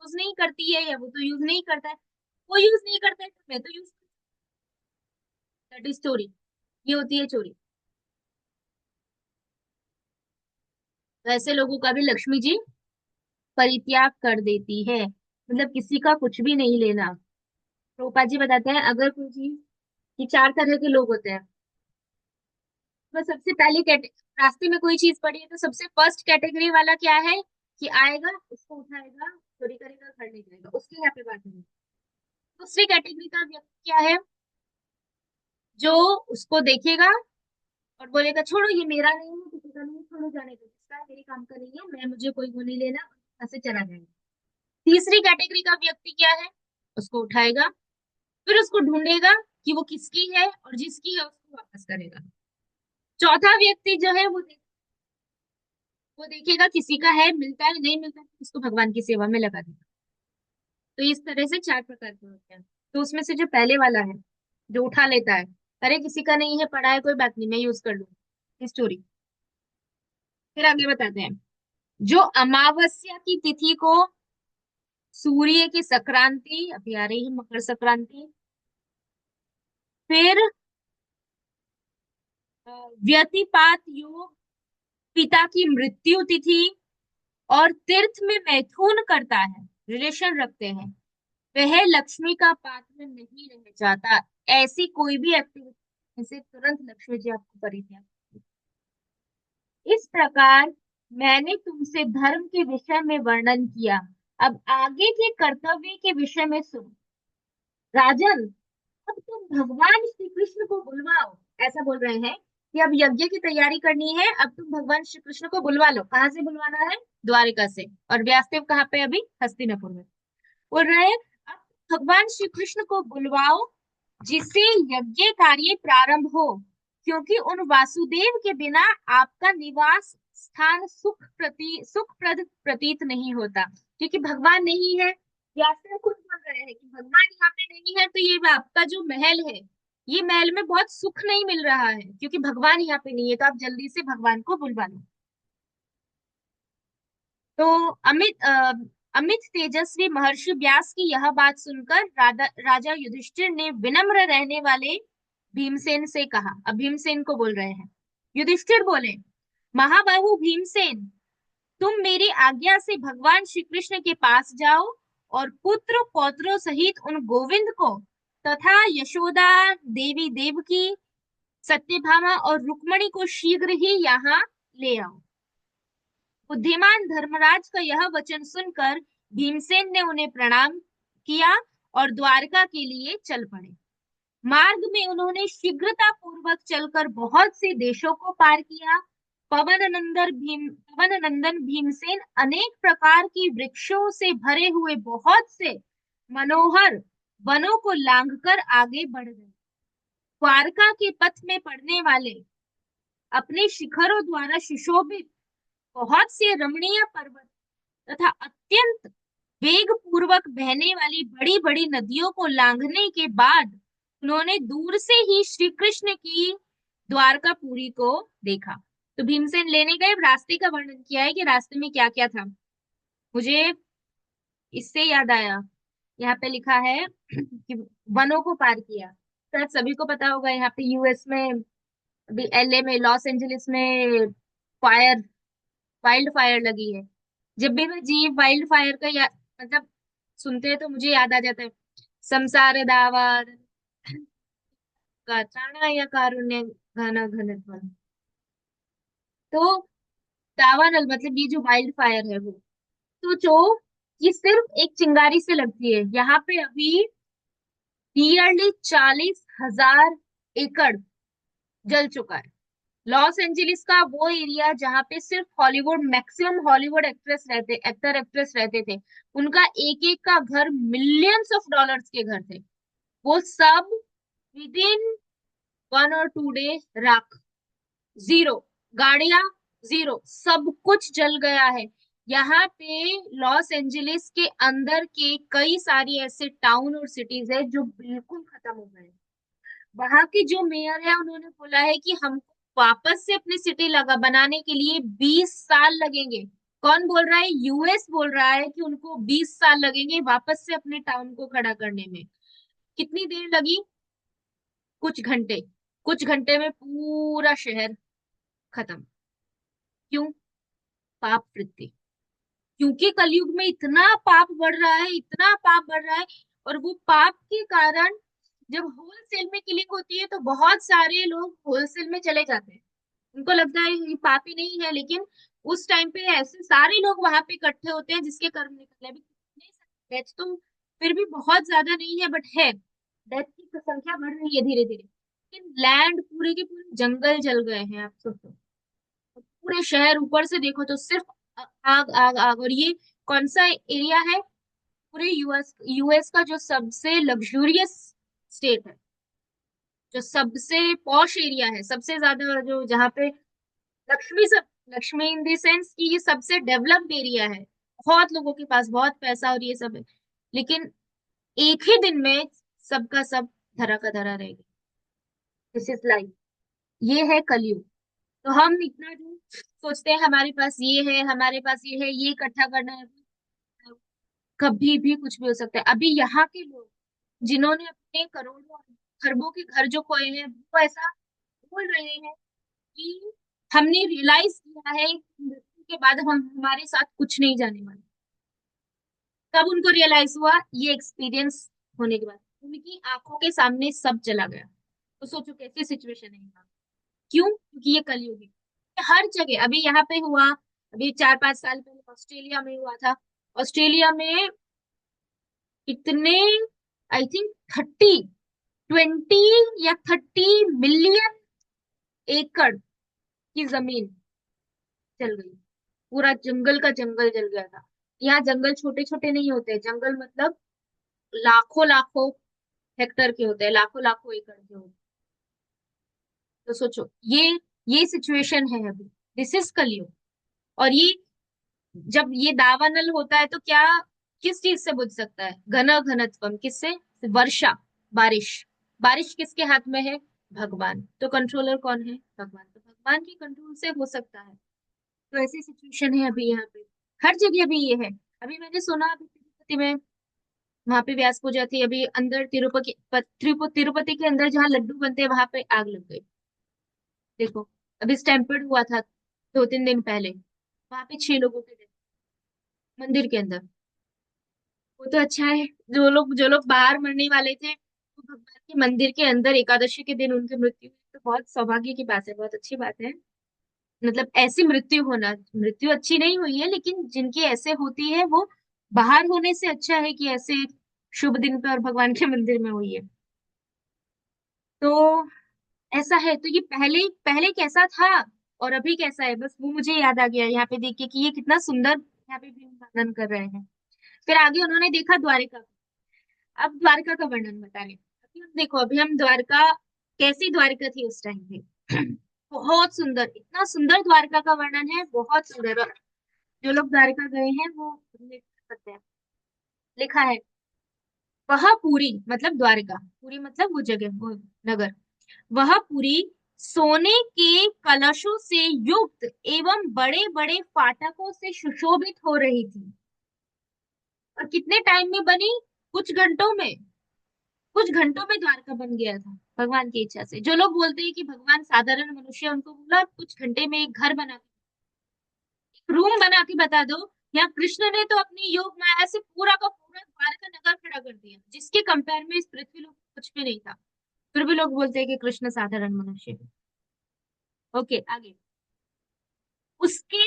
यूज नहीं करती है, या वो तो यूज नहीं करता है, वो यूज नहीं करता है तो मैं तो यूज, दैट इज चोरी। ये होती है चोरी। तो ऐसे लोगों का भी लक्ष्मी जी परित्याग कर देती है, मतलब किसी का कुछ भी नहीं लेना। प्रभुपाद जी बताते हैं, अगर कोई चीज, ये चार तरह के लोग होते हैं। तो सबसे पहले रास्ते में कोई चीज पड़ी है तो सबसे फर्स्ट कैटेगरी वाला क्या है, कि आएगा उसको उठाएगा, चोरी करेगा, घर ले जाएगा, उसके यहाँ पे बात नहीं। दूसरी कैटेगरी का व्यक्ति क्या है, जो उसको देखेगा और बोलेगा छोड़ो ये मेरा नहीं है, किसी का नहीं है, छोड़ो जाने दो, इसका मेरे काम का नहीं है, मैं मुझे कोई वो नहीं लेना, यहाँ से चला जाएगा। तीसरी कैटेगरी का व्यक्ति क्या है, उसको उठाएगा, फिर उसको ढूंढेगा कि वो किसकी है, और जिसकी है उसको वापस करेगा। चौथा व्यक्ति जो है वो देखेगा किसी का है, मिलता है नहीं मिलता है, उसको भगवान की सेवा में लगा देगा। तो इस तरह से 4 प्रकार के होते हैं। तो उसमें से जो पहले वाला है, जो उठा लेता है, अरे किसी का नहीं है पढ़ा है, कोई बात नहीं, मैं यूज कर लूँ स्टोरी। फिर आगे बताते हैं। जो अमावस्या की तिथि को सूर्य की संक्रांति, अभी आ रही है मकर संक्रांति, फिर व्यतिपात योग पिता की मृत्यु तिथि, और तीर्थ में मैथुन करता है, रिलेशन रखते हैं, वह लक्ष्मी का पात्र नहीं रह जाता। ऐसी कोई भी एक्टिविटी से तुरंत लक्ष्मी जी आपको परित्याग। इस प्रकार मैंने तुमसे धर्म के विषय में वर्णन किया। अब आगे के कर्तव्य के विषय में सुनो। राजन, अब तुम भगवान श्री कृष्ण को बुलवाओ। ऐसा बोल रहे हैं कि अब यज्ञ की तैयारी करनी है, अब तुम भगवान श्री कृष्ण को बुलवा लो। कहाँ से बुलवाना है? द्वारिका से। और व्यासदेव कहाँ पे? अभी हस्तिनापुर में। बोल रहे हैं अब भगवान श्री कृष्ण को बुलवाओ, जिससे यज्ञ कार्य प्रारंभ हो, क्योंकि उन वासुदेव के बिना आपका निवास स्थान सुखप्रद प्रतीत नहीं होता। क्योंकि भगवान नहीं है, व्यासदेव खुद बोल रहे हैं कि भगवान यहाँ पे नहीं है, तो ये आपका जो महल है, ये महल में बहुत सुख नहीं मिल रहा है, क्योंकि भगवान यहाँ पे नहीं है। तो आप जल्दी से भगवान को बुलवा लो। तो अमित तेजस्वी महर्षि व्यास की यह बात सुनकर राजा युधिष्ठिर ने विनम्र रहने वाले भीमसेन से कहा। अब भीमसेन को बोल रहे हैं। युधिष्ठिर बोले, महाबाहु भीमसेन, तुम मेरी आज्ञा से भगवान श्री कृष्ण के पास जाओ और पुत्र पौत्रों सहित उन गोविंद को तथा यशोदा देवी देवकी सत्यभामा और रुक्मणी को शीघ्र ही यहाँ ले आओ। बुद्धिमान धर्मराज का यह वचन सुनकर भीमसेन ने उन्हें प्रणाम किया और द्वारका के लिए चल पड़े। मार्ग में उन्होंने शीघ्रता पूर्वक चलकर बहुत से देशों को पार किया। पवन नंदन भीमसेन अनेक प्रकार की वृक्षों से भरे हुए बहुत से मनोहर वनों को लांघकर आगे बढ़ गए। द्वारका के पथ में पड़ने वाले अपने शिखरों द्वारा सुशोभित बहुत से रमणीय पर्वत तथा अत्यंत वेग पूर्वक बहने वाली बड़ी बड़ी नदियों को लांघने के बाद उन्होंने दूर से ही श्री कृष्ण की द्वारकापुरी को देखा। तो भीमसेन लेने गए, रास्ते का वर्णन किया है कि रास्ते में क्या क्या था। मुझे इससे याद आया, यहाँ पे लिखा है कि वनों को पार किया। शायद सभी को पता होगा, यहाँ पे यूएस में, अभी एलए में, लॉस एंजलिस में फायर, वाइल्ड फायर लगी है। जब भी मैं जी वाइल्ड फायर का मतलब सुनते हैं तो मुझे याद आ जाता है संसार दावा का त्राणा या कारुण्य घन घन। तो दावानल मतलब ये जो वाइल्ड फायर है वो, तो जो ये सिर्फ एक चिंगारी से लगती है। यहाँ पे अभी नियरली 40,000 एकड़ जल चुका है। लॉस एंजलिस का वो एरिया जहाँ पे सिर्फ Hollywood, maximum Hollywood actor actress रहते थे, उनका एक एक का घर, मिलियंस ऑफ डॉलर्स के घर थे, वो सब विद इन 1 और 2 डे राख, जीरो, गाड़ियां जीरो, सब कुछ जल गया है। यहाँ पे लॉस एंजलिस के अंदर के कई सारी ऐसे टाउन और सिटीज है जो बिल्कुल खत्म हो गए। वहां के जो मेयर है उन्होंने बोला है कि हमको वापस से अपनी सिटी लगा बनाने के लिए 20 साल लगेंगे। कौन बोल रहा है? यूएस बोल रहा है कि उनको 20 साल लगेंगे वापस से अपने टाउन को खड़ा करने में। कितनी देर लगी? कुछ घंटे। कुछ घंटे में पूरा शहर खत्म। क्यों? पाप वृत्ति। क्योंकि कलयुग में इतना पाप बढ़ रहा है, इतना पाप बढ़ रहा है, और वो पाप के कारण जब होलसेल में किलिंग होती है तो बहुत सारे लोग होलसेल में चले जाते हैं। उनको लगता है ये पाप ही नहीं है, लेकिन उस टाइम पे ऐसे सारे लोग वहां पे इकट्ठे होते हैं जिसके कर्म निकले। अभी डेथ तो फिर भी बहुत ज्यादा नहीं है, बट है, डेथ की संख्या बढ़ रही है धीरे धीरे। लेकिन लैंड, पूरे के पूरे जंगल जल गए हैं, आप सोचो। पूरे शहर ऊपर से देखो तो सिर्फ आग आग आग। और ये कौन सा एरिया है? पूरे यूएस, यूएस का जो सबसे लग्जूरियस स्टेट है, जो सबसे पॉश एरिया है, सबसे ज्यादा जो, जहाँ पे लक्ष्मी इन द सेंस कि ये सबसे डेवलप्ड एरिया है, बहुत लोगों के पास बहुत पैसा और ये सब है। लेकिन एक ही दिन में सबका सब धरा का धरा रह गया। This is life. ये है कलयुग। तो हम इतना जो सोचते हैं हमारे पास ये है, हमारे पास ये है, ये इकट्ठा करना है, कभी भी कुछ भी हो सकता है। अभी यहाँ के लोग जिन्होंने अपने करोड़ों खरबों के घर जो खोए हैं, वो ऐसा बोल रहे हैं कि हमने रियलाइज किया है कि मृत्यु के बाद हम हमारे साथ कुछ नहीं जाने वाला। तब उनको रियलाइज हुआ, ये एक्सपीरियंस होने के बाद उनकी आंखों के सामने सब चला गया। तो सोचो कैसी सिचुएशन है यहाँ। क्यों? क्योंकि ये कलयुग है। हर जगह अभी यहाँ पे हुआ, अभी 4-5 साल पहले ऑस्ट्रेलिया में हुआ था। ऑस्ट्रेलिया में इतने, आई थिंक 20 या 30 मिलियन एकड़ की जमीन जल गई। पूरा जंगल का जंगल जल गया था। यहाँ जंगल छोटे छोटे नहीं होते, जंगल मतलब लाखों लाखों हेक्टर के होते हैं, लाखों लाखों एकड़ के होते हैं। तो सोचो ये सिचुएशन है अभी। दिस इज कलयुग। और ये जब ये दावानल होता है तो क्या, किस चीज से बुझ सकता है? घन घनत्वम किससे? वर्षा, बारिश। बारिश किसके हाथ में है? भगवान। तो कंट्रोलर कौन है? भगवान। तो भगवान के कंट्रोल से हो सकता है। तो ऐसी सिचुएशन है अभी यहाँ पे। हर जगह अभी ये है। अभी मैंने सुना अभी तिरुपति में, वहां पे व्यास पूजा थी, अभी अंदर तिरुपति के अंदर जहाँ लड्डू बनते हैं वहां पे आग लग गई। देखो, अभी स्टैम्पर्ड हुआ था 2-3 दिन पहले, वहां पे 6 लोगों के डेथ मंदिर के अंदर। वो तो अच्छा है, जो लोग बाहर मरने वाले थे वो भगवान के मंदिर के अंदर एकादशी के दिन उनकी मृत्यु हुई, तो बहुत सौभाग्य की बात है, बहुत अच्छी बात है। मतलब ऐसी मृत्यु होना, मृत्यु अच्छी नहीं हुई है लेकिन जिनकी ऐसे होती है वो बाहर होने से अच्छा है कि ऐसे शुभ दिन पे और भगवान के मंदिर में हुई है। तो ऐसा है। तो ये पहले पहले कैसा था और अभी कैसा है, बस वो मुझे याद आ गया यहाँ पे देख के कि ये कितना सुंदर यहाँ पे भी वर्णन कर रहे हैं। फिर आगे उन्होंने देखा द्वारिका। अब द्वारका का वर्णन बता रहे हैं। अभी हम देखो, अभी हम द्वारका, कैसी द्वारका थी उस टाइम पे। बहुत सुंदर, इतना सुंदर द्वारका का वर्णन है, बहुत सुंदर। जो लोग द्वारका गए हैं वो उल्लेख कर सकते हैं। लिखा है, वह पुरी मतलब द्वारका, पुरी मतलब वो जगह, वो नगर, वह पुरी सोने के कलशों से युक्त एवं बड़े बड़े फाटकों से सुशोभित हो रही थी। और कितने टाइम में बनी? कुछ घंटों में। कुछ घंटों में द्वारका बन गया था भगवान की इच्छा से। जो लोग बोलते हैं कि भगवान साधारण मनुष्य है, उनको बोला कुछ घंटे में एक घर बना, रूम बना के बता दो। यहाँ कृष्ण ने तो अपनी योग माया से पूरा का पूरा द्वारका नगर खड़ा कर दिया, जिसके कंपेयर में इस पृथ्वी लोग कुछ भी नहीं था। फिर भी लोग बोलते हैं कि कृष्ण साधारण मनुष्य है। ओके, आगे। उसके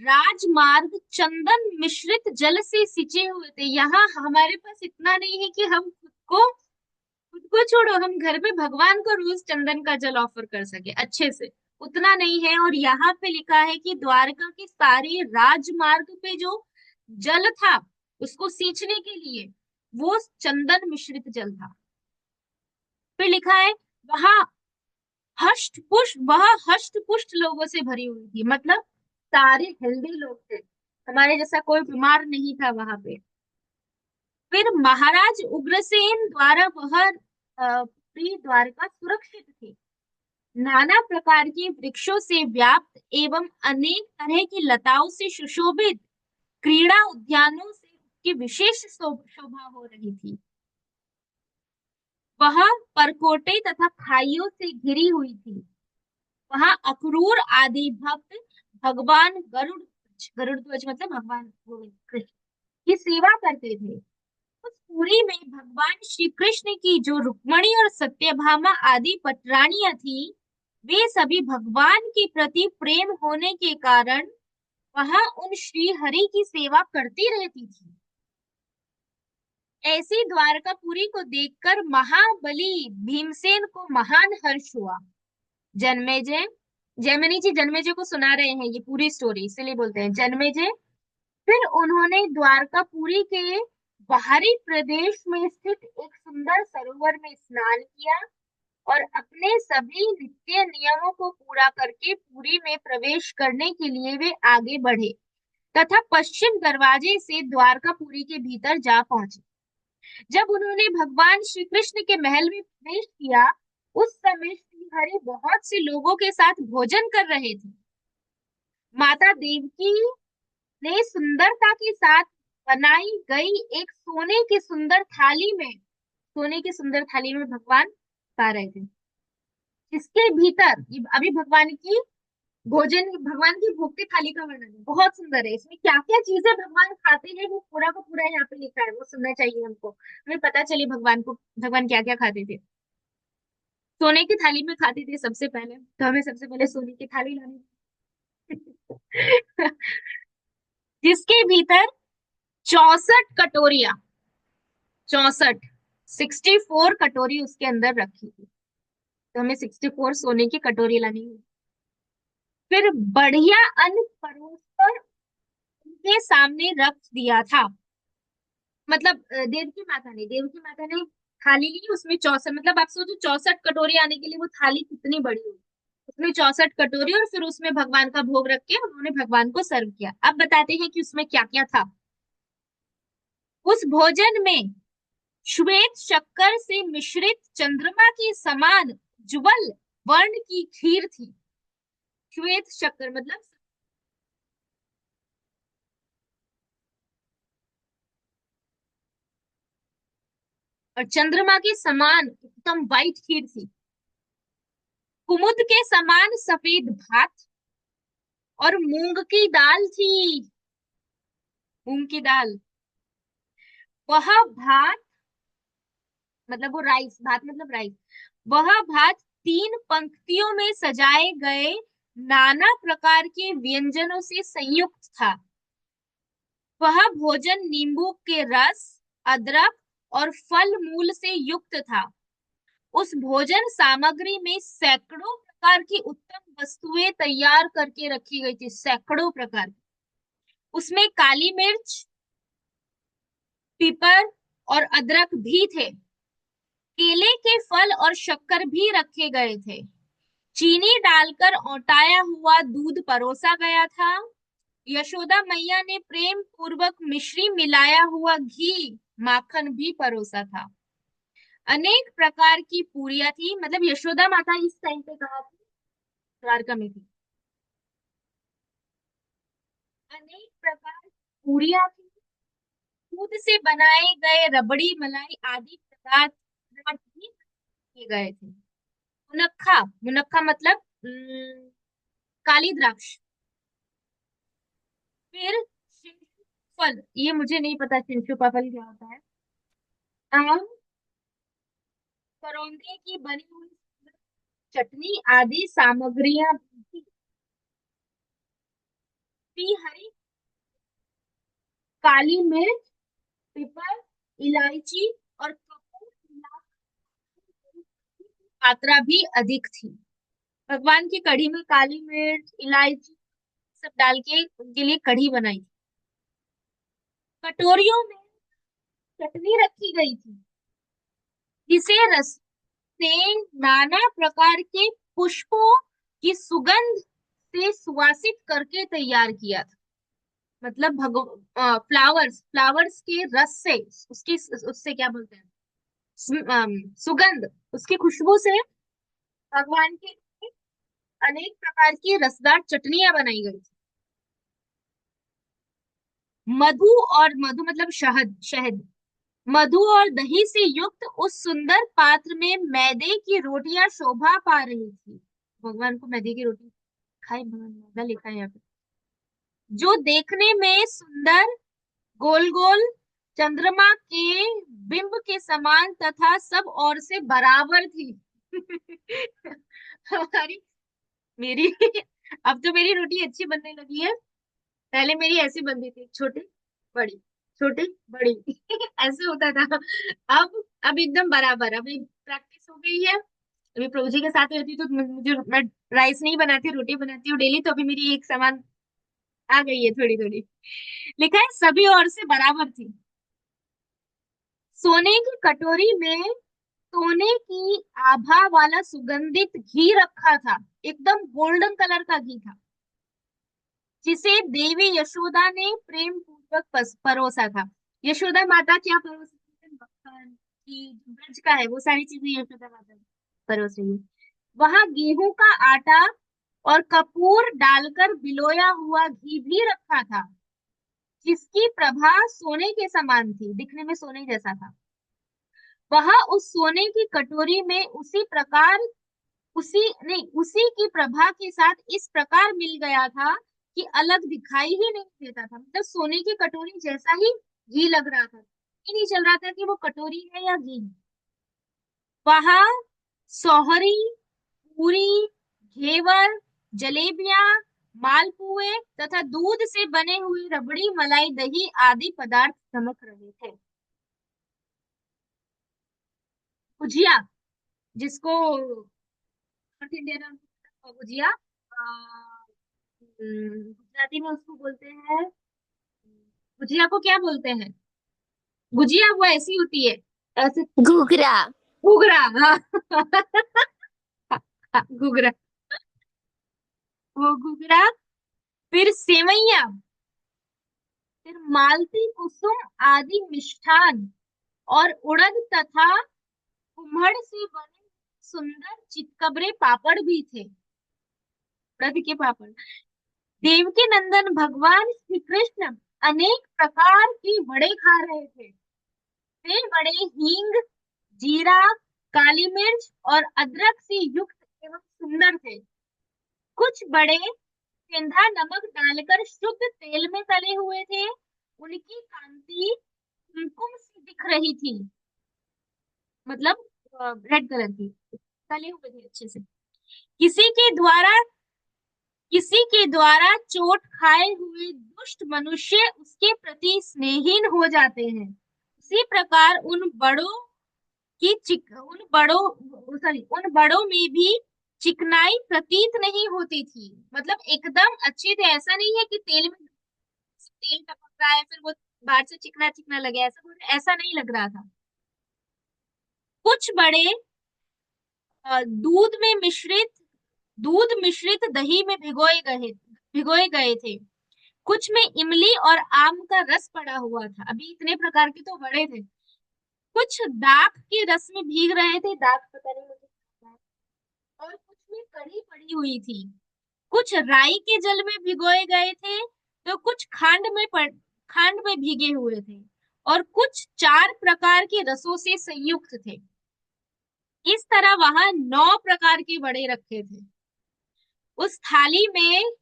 राजमार्ग चंदन मिश्रित जल से सिंचे हुए थे। यहाँ हमारे पास इतना नहीं है कि हम खुद को छोड़ो, हम घर पे भगवान को रोज चंदन का जल ऑफर कर सके अच्छे से, उतना नहीं है। और यहाँ पे लिखा है कि द्वारका के सारे राजमार्ग पे जो जल था उसको सींचने के लिए वो चंदन मिश्रित जल था। फिर लिखा है, वहां हष्ट पुष्ट लोगों से भरी हुई थी, मतलब सारे हेल्दी लोग थे, हमारे जैसा कोई बीमार नहीं था वहां पे। फिर महाराज उग्रसेन द्वारा वह पूरी द्वारका सुरक्षित थी। नाना प्रकार के वृक्षों से व्याप्त एवं अनेक तरह की लताओं से सुशोभित क्रीड़ा उद्यानों से उसकी विशेष शोभा हो रही थी। वह परकोटे तथा खाइयों से घिरी हुई थी। वहां अक्रूर आदि भक्त भगवान गरुड़ ध्वज मतलब भगवान गोविंद कृष्ण की सेवा करते थे। उस पुरी में भगवान श्री कृष्ण की जो रुक्मणी और सत्यभामा आदि पटरानियां थी, वे सभी भगवान के प्रति प्रेम होने के कारण वहां उन श्री हरि की सेवा करती रहती थी। ऐसी द्वारकापुरी को देखकर महाबली भीमसेन को महान हर्ष हुआ। जन्मेजय, जैमिनी जी जन्मेजय को सुना रहे हैं ये पूरी स्टोरी, इसलिए बोलते हैं जन्मेजय। फिर उन्होंने द्वारकापुरी के बाहरी प्रदेश में स्थित एक सुंदर सरोवर में स्नान किया और अपने सभी नित्य नियमों को पूरा करके पुरी में प्रवेश करने के लिए वे आगे बढ़े। तथा पश्चिम दरवाजे से द्वारकापुरी के भीतर जा पहुंचे। जब उन्होंने भगवान श्री कृष्ण के महल में प्रवेश किया, उस समय श्री हरि बहुत से लोगों के साथ भोजन कर रहे थे। माता देवकी ने सुंदरता के साथ बनाई गई एक सोने की सुंदर थाली में भगवान खा रहे थे, जिसके भीतर ये अभी भगवान की भोग की थाली का वर्णन है, बहुत सुंदर है। इसमें क्या क्या चीजें भगवान खाते हैं वो पूरा का पूरा यहाँ पे लिखा है, वो सुनना चाहिए हमको, हमें पता चले भगवान क्या क्या खाते थे। सोने की थाली में खाते थे सबसे पहले, तो हमें सबसे पहले सोने की थाली लानी जिसके भीतर 64 कटोरियां, 64, 64 कटोरी उसके अंदर रखी थी। तो हमें 64 सोने की कटोरी लानी है। फिर बढ़िया अन्न परोस कर उनके सामने रख दिया था। मतलब देव की माता ने थाली ली, उसमें 64, मतलब आप सोचो 64 कटोरी आने के लिए वो थाली कितनी बड़ी होगी। उसमें 64 कटोरी, और फिर उसमें भगवान का भोग रख के उन्होंने भगवान को सर्व किया। अब बताते हैं कि उसमें क्या क्या था। उस भोजन में श्वेत शक्कर से मिश्रित चंद्रमा के समान ज्वल वर्ण की खीर थी। श्वेत शक्कर मतलब, और चंद्रमा के समान एकदम वाइट खीर थी। कुमुद के समान सफेद भात और मूंग की दाल थी। मूंग की दाल, वह भात मतलब वो राइस, भात मतलब राइस, वह भात 3 पंक्तियों में सजाए गए नाना प्रकार के व्यंजनों से संयुक्त था। वह भोजन नींबू के रस, अदरक और फल मूल से युक्त था। उस भोजन सामग्री में सैकड़ों प्रकार की उत्तम वस्तुएं तैयार करके रखी गई थी, सैकड़ों प्रकार। उसमें काली मिर्च, पीपर और अदरक भी थे। केले के फल और शक्कर भी रखे गए थे। चीनी डालकर औटाया हुआ दूध परोसा गया था। यशोदा मैया ने प्रेम पूर्वक मिश्री मिलाया हुआ घी, माखन भी परोसा था। अनेक प्रकार की पूरियां थी, मतलब यशोदा माता इस टाइम पे कहा थी, द्वारका में थी। अनेक प्रकार की पूरियां थी। दूध से बनाए गए रबड़ी, मलाई आदि पदार्थ भी किए गए थे। मुनक्खा, मुनक्खा मतलब काली द्राक्ष। फिर शिंशु फल, ये मुझे नहीं पता शिंशु का फल क्या होता है। आम, करौंदे की बनी हुई चटनी आदि सामग्रियां भी थी। हरी काली मिर्च, पिपर, इलायची और कपूर मिलाकर मात्रा भी अधिक थी। भगवान की कढ़ी में काली मिर्च, इलायची सब डाल के उनके लिए कढ़ी बनाई थी। कटोरियों में चटनी रखी गई थी, जिसे रस से नाना प्रकार के पुष्पों की सुगंध से सुवासित करके तैयार किया था। मतलब फ्लावर्स, फ्लावर्स के रस से, उसकी उससे क्या बोलते हैं, सुगंध, उसकी खुशबू से भगवान के लिए अनेक प्रकार की रसदार चटनियां बनाई गई थी। मधु, और मधु मतलब शहद, शहद, मधु और दही से युक्त उस सुंदर पात्र में मैदे की रोटियां शोभा पा रही थी। भगवान को मैदे की रोटी खाई, भगवान मैदा लिखा है यहाँ पे, जो देखने में सुंदर, गोल गोल, चंद्रमा के बिंब के समान तथा सब ओर से बराबर थी। हमारी मेरी अब तो मेरी रोटी अच्छी बनने लगी है। पहले मेरी ऐसी बनती थी, छोटी बड़ी, छोटी बड़ी, ऐसे होता था। अब एकदम बराबर, अभी प्रैक्टिस हो गई है। अभी प्रभु जी के साथ रहती तो मुझे, मैं राइस नहीं बनाती, रोटी बनाती हूँ डेली, तो अभी मेरी एक समान आ गई है थोड़ी थोड़ी। लिखा है सभी ओर से बराबर थी। सोने की कटोरी में सोने की आभा वाला सुगंधित घी रखा था, एकदम गोल्डन कलर का घी था। जिसे देवी यशोदा ने प्रेम पूर्वक परोसा था। यशोदा माता क्या परोस रही है? मक्खन, घी, जो ब्रज का है वो सारी चीजें यशोदा माता परोस रही है। वहां गेहूं का आटा और कपूर डालकर बिलोया हुआ घी भी रखा था, जिसकी प्रभा सोने के समान थी, दिखने में सोने जैसा था। वहां उस सोने की कटोरी में उसी की प्रभा के साथ इस प्रकार मिल गया था कि अलग दिखाई ही नहीं देता था। मतलब सोने की कटोरी जैसा ही घी लग रहा था, ये नहीं चल रहा था कि वो कटोरी है या घी। वहां सोहरी, पूरी, घेवर, जलेबियां, मालपुए तथा दूध से बने हुए रबड़ी, मलाई, दही आदि पदार्थ चमक रहे थे। गुजिया, जिसको नॉर्थ इंडिया में गुजिया, गुजराती में उसको बोलते हैं, गुजिया को क्या बोलते हैं? गुजिया वो ऐसी होती है, ऐसे घूघरा। घुघरा, हाँ। घुघरा, वो घुघरा, फिर सेवैया, फिर मालती, कुसुम आदि मिष्ठान और उड़द तथा कुम्हड़ से बने सुंदर चितकबरे पापड़ भी थे। उड़द के पापड़। देवकी नंदन भगवान श्री कृष्ण अनेक प्रकार के बड़े खा रहे थे। वे बड़े हींग, जीरा, काली मिर्च और अदरक से युक्त एवं सुंदर थे। कुछ बड़े सेंधा नमक डालकर शुद्ध तेल में तले हुए थे। उनकी कांति कुमकुम सी दिख रही थी, मतलब रेड कलर की, तले हुए थे अच्छे से। किसी के द्वारा किसी के द्वारा चोट खाए हुए दुष्ट मनुष्य उसके प्रति स्नेहीन हो जाते हैं, उसी प्रकार उन बड़ों में भी चिकनाई प्रतीत नहीं होती थी। मतलब एकदम अच्छे थे, ऐसा नहीं है कि तेल में तेल टपक रहा है फिर वो बाहर से चिकना चिकना लगे, ऐसा नहीं लग रहा था। कुछ बड़े अ, दूध में मिश्रित दूध मिश्रित दही में भिगोए गए थे। कुछ में इमली और आम का रस पड़ा हुआ था। अभी इतने प्रकार के तो बड़े थे। कुछ दाख के रस में भीग रहे थे, दाख पता नहीं मुझे क्या है। और कुछ में कढ़ी पड़ी हुई थी। कुछ राई के जल में भिगोए गए थे, तो कुछ खांड में भीगे हुए थे, और कुछ 4 प्रकार के रसों से संयुक्त थे। इस तरह वहां 9 प्रकार के बड़े रखे थे। उस थाली में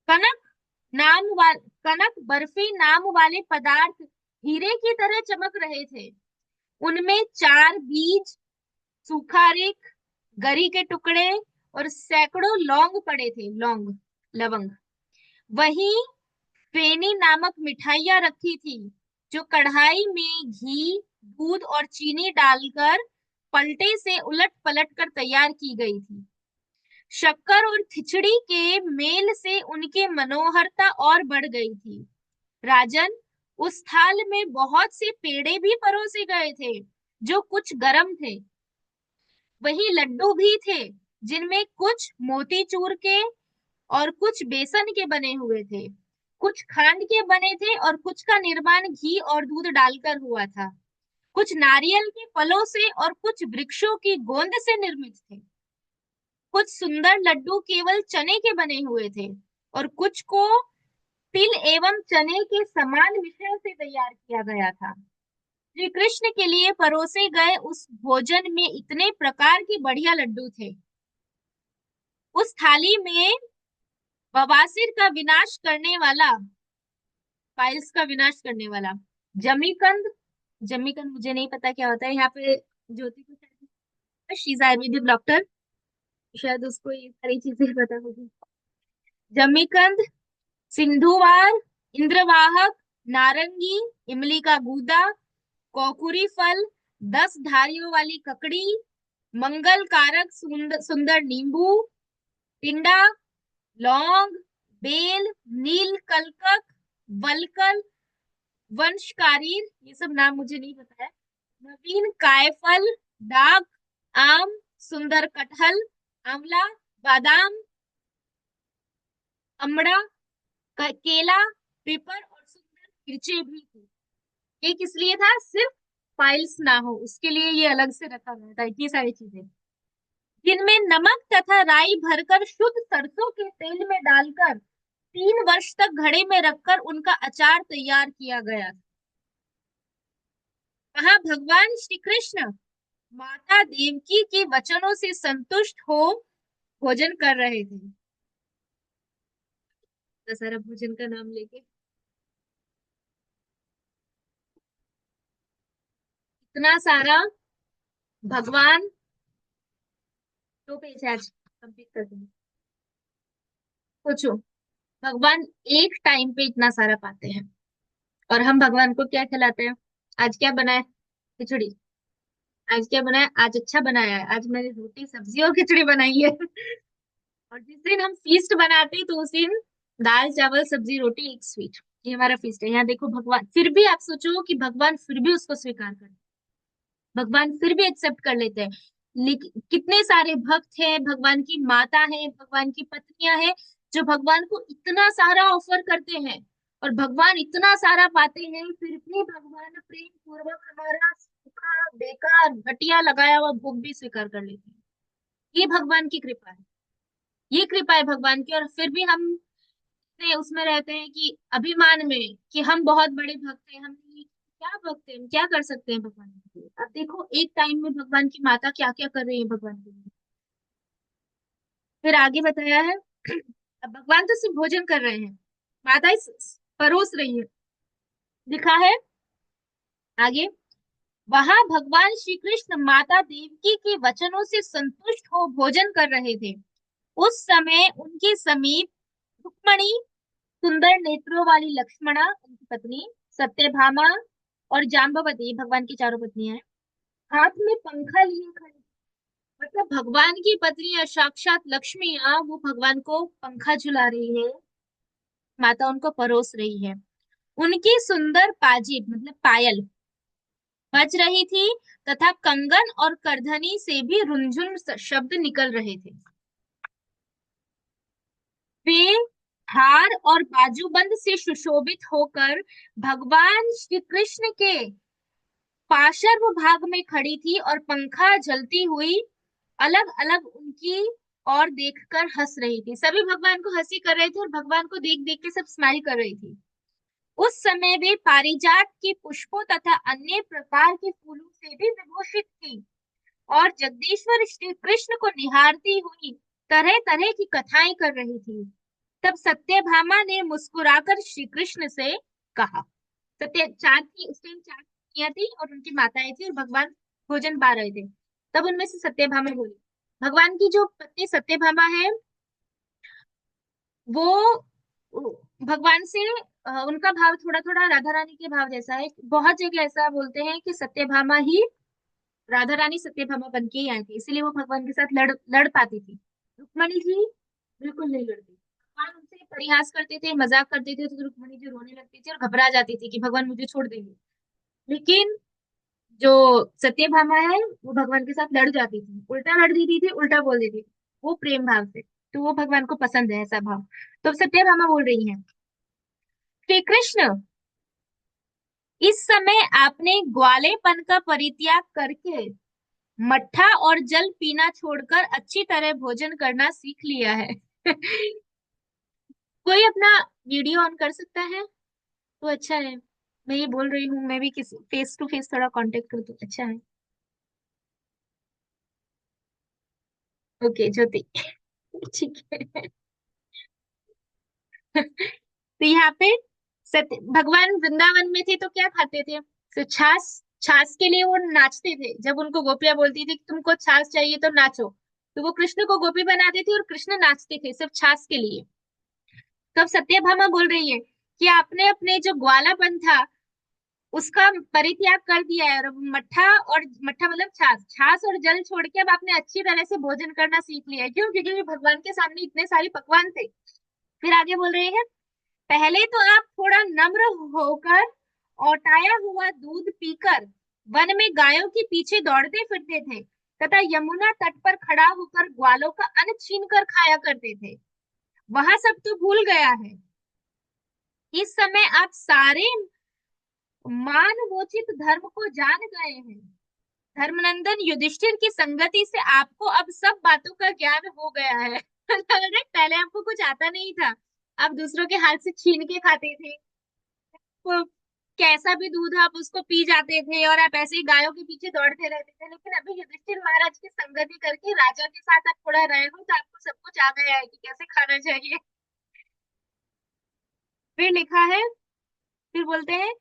कनक कनक बर्फी नाम वाले पदार्थ हीरे की तरह चमक रहे थे। उनमें 4 बीज, सूखा रिक, गरी के टुकड़े और सैकड़ों लौंग पड़े थे, लवंग। वहीं फेनी नामक मिठाइयां रखी थी, जो कढ़ाई में घी, दूध और चीनी डालकर पलटे से उलट पलट कर तैयार की गई थी। शक्कर और खिचड़ी के मेल से उनकी मनोहरता और बढ़ गई थी। राजन, उस थाल में बहुत से पेड़े भी परोसे गए थे, जो कुछ गरम थे। वही लड्डू भी थे, जिनमें कुछ मोतीचूर के और कुछ बेसन के बने हुए थे। कुछ खांड के बने थे और कुछ का निर्माण घी और दूध डालकर हुआ था। कुछ नारियल के फलों से और कुछ वृक्षों की गोंद से निर्मित थे। कुछ सुंदर लड्डू केवल चने के बने हुए थे, और कुछ को तिल एवं चने के समान मिश्रण से तैयार किया गया था। श्री कृष्ण के लिए परोसे गए उस भोजन में इतने प्रकार के बढ़िया लड्डू थे। उस थाली में बवासीर का विनाश करने वाला पाइल्स का विनाश करने वाला जमीकंद जमीकंद मुझे नहीं पता क्या होता है यहाँ पे। ज्योति को शी इज आयुर्वेदिक डॉक्टर, शायद उसको ये सारी चीजें पता होगी। जमीकंद, सिंधुवार, इंद्रवाहक, नारंगी, इमली का गूदा, कोकुरी फल, 10 धारियों वाली ककड़ी, मंगल कारक सुंदर नींबू, टिंडा, लौंग, बेल, नील कलकक, वलकल, वंशकारीर, ये सब नाम मुझे नहीं पता है। नवीन कायफल, डाक, आम, सुंदर कटहल, आंवला, बादाम, अमड़ा, केला, पीपर और सुंदर मिर्ची भी थी। ये किस लिए था? सिर्फ फाइल्स ना हो उसके लिए ये अलग से रखा गया था, इतनी सारी चीजें। जिनमें नमक तथा राई भरकर शुद्ध सरसों के तेल में डालकर 3 वर्ष तक घड़े में रखकर उनका अचार तैयार किया गया। वहां भगवान श्री कृष्ण माता देवकी के वचनों से संतुष्ट हो भोजन कर रहे थे। तो सारा भोजन का नाम लेके इतना सारा भगवान। 2 पेज है आज, कंप्लीट कर दूंगी। सोचो, भगवान एक टाइम पे इतना सारा पाते हैं और हम भगवान को क्या खिलाते हैं? आज क्या बनाए? खिचड़ी। आज क्या बनाया? आज अच्छा बनाया है, आज मैंने रोटी सब्जी और खिचड़ी बनाई है। और जिस दिन हम फीस्ट बनाते हैं तो उस दिन दाल चावल सब्जी रोटी एक स्वीट, ये हमारा फीस्ट है। यहाँ देखो भगवान, फिर भी आप सोचो कि भगवान फिर भी उसको स्वीकार कर, भगवान फिर भी एक्सेप्ट कर लेते हैं। लेकिन कितने सारे भक्त हैं, भगवान की माता है, भगवान की पत्नियां हैं, जो भगवान को इतना सारा ऑफर करते हैं और भगवान इतना सारा पाते हैं, फिर भी भगवान प्रेम पूर्वक हमारा सूखा बेकार घटिया लगाया हुआ भोग भी स्वीकार कर लेते हैं। ये भगवान की कृपा है, ये कृपा है भगवान की। और फिर भी हम इतने उसमें रहते हैं कि अभिमान में, कि हम बहुत बड़े भक्त हैं, हम क्या भक्त हैं, हम क्या कर सकते हैं भगवान के लिए। अब देखो एक टाइम में भगवान की माता क्या क्या कर रही है भगवान के लिए। फिर आगे बताया है। अब भगवान तो सिर्फ भोजन कर रहे हैं, माता परोस रही है। लिखा है आगे, वहां भगवान श्री कृष्ण माता देवकी के वचनों से संतुष्ट हो भोजन कर रहे थे। उस समय उनके समीप रुक्मणी, सुंदर नेत्रों वाली लक्ष्मणा उनकी पत्नी, सत्यभामा और जाम्बवती, भगवान की चारों पत्नियां हैं, हाथ में पंखा लिए खड़ी। मतलब भगवान की पत्नी साक्षात लक्ष्मियां वो भगवान को पंखा झुला रही है, माता उनको परोस रही है। उनकी सुंदर पाजीब मतलब पायल बज रही थी तथा कंगन और करधनी से भी रुनझुन शब्द निकल रहे थे। वे हार और बाजूबंद से सुशोभित होकर भगवान श्री कृष्ण के पार्श्व भाग में खड़ी थी और पंखा झलती हुई अलग अलग उनकी और देखकर हंस रही थी। सभी भगवान को हंसी कर रहे थे और भगवान को देख देख के सब स्माइल कर रही थी। उस समय वे पारिजात के पुष्पों तथा अन्य प्रकार के फूलों से भी विभूषित थी और जगदीश्वर श्री कृष्ण को निहारती हुई तरह तरह की कथाएं कर रही थी। तब सत्यभामा ने मुस्कुराकर श्री कृष्ण से कहा, सत्य चार की उस टाइम 4 पत्नियां थी और उनकी माताएं थी और भगवान भोजन पा रहे थे। तब उनमें से सत्यभामा बोली, भगवान की जो पत्नी सत्यभामा है वो भगवान से उनका भाव थोड़ा थोड़ा राधा रानी के भाव जैसा है। बहुत जगह ऐसा बोलते हैं कि सत्यभामा ही राधा रानी सत्यभामा बन के ही आई थी, इसलिए वो भगवान के साथ लड़ लड़ पाती थी। रुक्मणी जी बिल्कुल नहीं लड़ती, भगवान उनसे परिहास करते थे, मजाक करते थे तो रुक्मणी जी रोने लगती थी और घबरा जाती थी कि भगवान मुझे छोड़ देंगे। लेकिन जो सत्यभामा है वो भगवान के साथ लड़ जाती थी, उल्टा लड़ देती थी, उल्टा बोल देती थी, वो प्रेम भाव से। तो वो भगवान को पसंद है ऐसा भाव। तो सत्यभामा बोल रही है, श्री कृष्ण, इस समय आपने ग्वालेपन का परित्याग करके मट्ठा और जल पीना छोड़कर अच्छी तरह भोजन करना सीख लिया है। कोई अपना वीडियो ऑन कर सकता है तो अच्छा है। मैं ये बोल रही हूँ, मैं भी किसी फेस टू फेस थोड़ा कांटेक्ट कर दूं, अच्छा है। ओके ज्योति। ठीक है। तो यहाँ पे सत्य भगवान वृंदावन में थे तो क्या खाते थे? तो छाछ, छाछ के लिए वो नाचते थे। जब उनको गोपियां बोलती थी कि तुमको छाछ चाहिए तो नाचो, तो वो कृष्ण को गोपी बनाते थे और कृष्ण नाचते थे सिर्फ छाछ के लिए। तब सत्यभामा बोल रही है कि आपने अपने जो ग्वालापन था उसका परित्याग कर दिया है और अब मट्ठा, और मट्ठा मतलब छाछ, छाछ और जल छोड़ के अब आपने अच्छी तरह से भोजन करना सीख लिया है। क्यों? क्योंकि भगवान के सामने इतने सारे पकवान थे। फिर आगे बोल रहे हैं, पहले तो आप थोड़ा नम्र होकर औटाया हुआ दूध पीकर वन में गायों के पीछे दौड़ते फिरते थे तथा यमुना तट पर खड़ा होकर ग्वालों का अन्न छीन कर खाया करते थे। वह सब तो भूल गया है। इस समय आप सारे मानवोचित धर्म को जान गए हैं। धर्मनंदन युधिष्ठिर की संगति से आपको अब सब बातों का ज्ञान हो गया है। पहले आपको कुछ आता नहीं था, आप दूसरों के हाथ से छीन के खाते थे, वो कैसा भी दूध आप उसको पी जाते थे और आप ऐसे ही गायों के पीछे दौड़ते रहते थे। लेकिन अभी युधिष्ठिर महाराज की संगति करके राजा के साथ आप थोड़ा रहे हो, तो आपको सब कुछ आ गया है कि कैसे खाना चाहिए। फिर लिखा है, फिर बोलते हैं,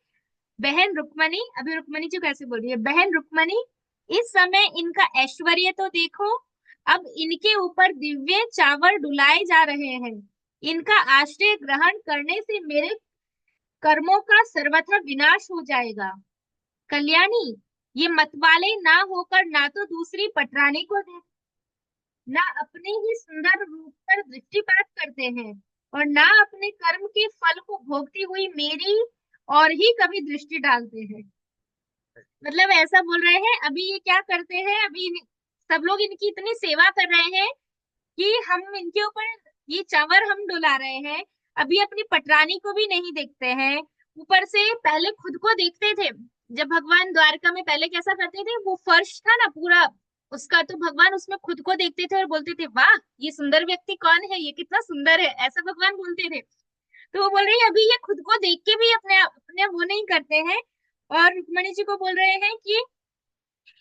बहन रुक्मणी, अभी रुक्मणी जी कैसे बोल रही है, बहन रुक्मणी, इस समय इनका ऐश्वर्य तो देखो। अब इनके ऊपर दिव्य चावल डुलाए जा रहे हैं। इनका आश्रय ग्रहण करने से मेरे कर्मों का सर्वथा विनाश हो जाएगा। कल्याणी, ये मतवाले ना होकर ना तो दूसरी पटरानी को देख, ना अपने ही सुंदर रूप पर दृष्टिपात करते हैं, और ना अपने कर्म के फल को भोगती हुई मेरी और ही कभी दृष्टि डालते हैं। मतलब ऐसा बोल रहे हैं, अभी ये क्या करते हैं, अभी सब लोग इनकी इतनी सेवा कर रहे हैं कि हम इनके ऊपर ये चावर हम डुला रहे हैं, अभी अपनी पटरानी को भी नहीं देखते हैं। ऊपर से पहले खुद को देखते थे, जब भगवान द्वारका में पहले कैसा करते थे, वो फर्श था ना पूरा उसका, तो भगवान उसमें खुद को देखते थे और बोलते थे, वाह ये सुंदर व्यक्ति कौन है, ये कितना सुंदर है, ऐसा भगवान बोलते थे। तो वो बोल रही है, अभी ये खुद को देख के भी अपने अपने वो नहीं करते हैं। और रुक्मणी जी को बोल रहे हैं कि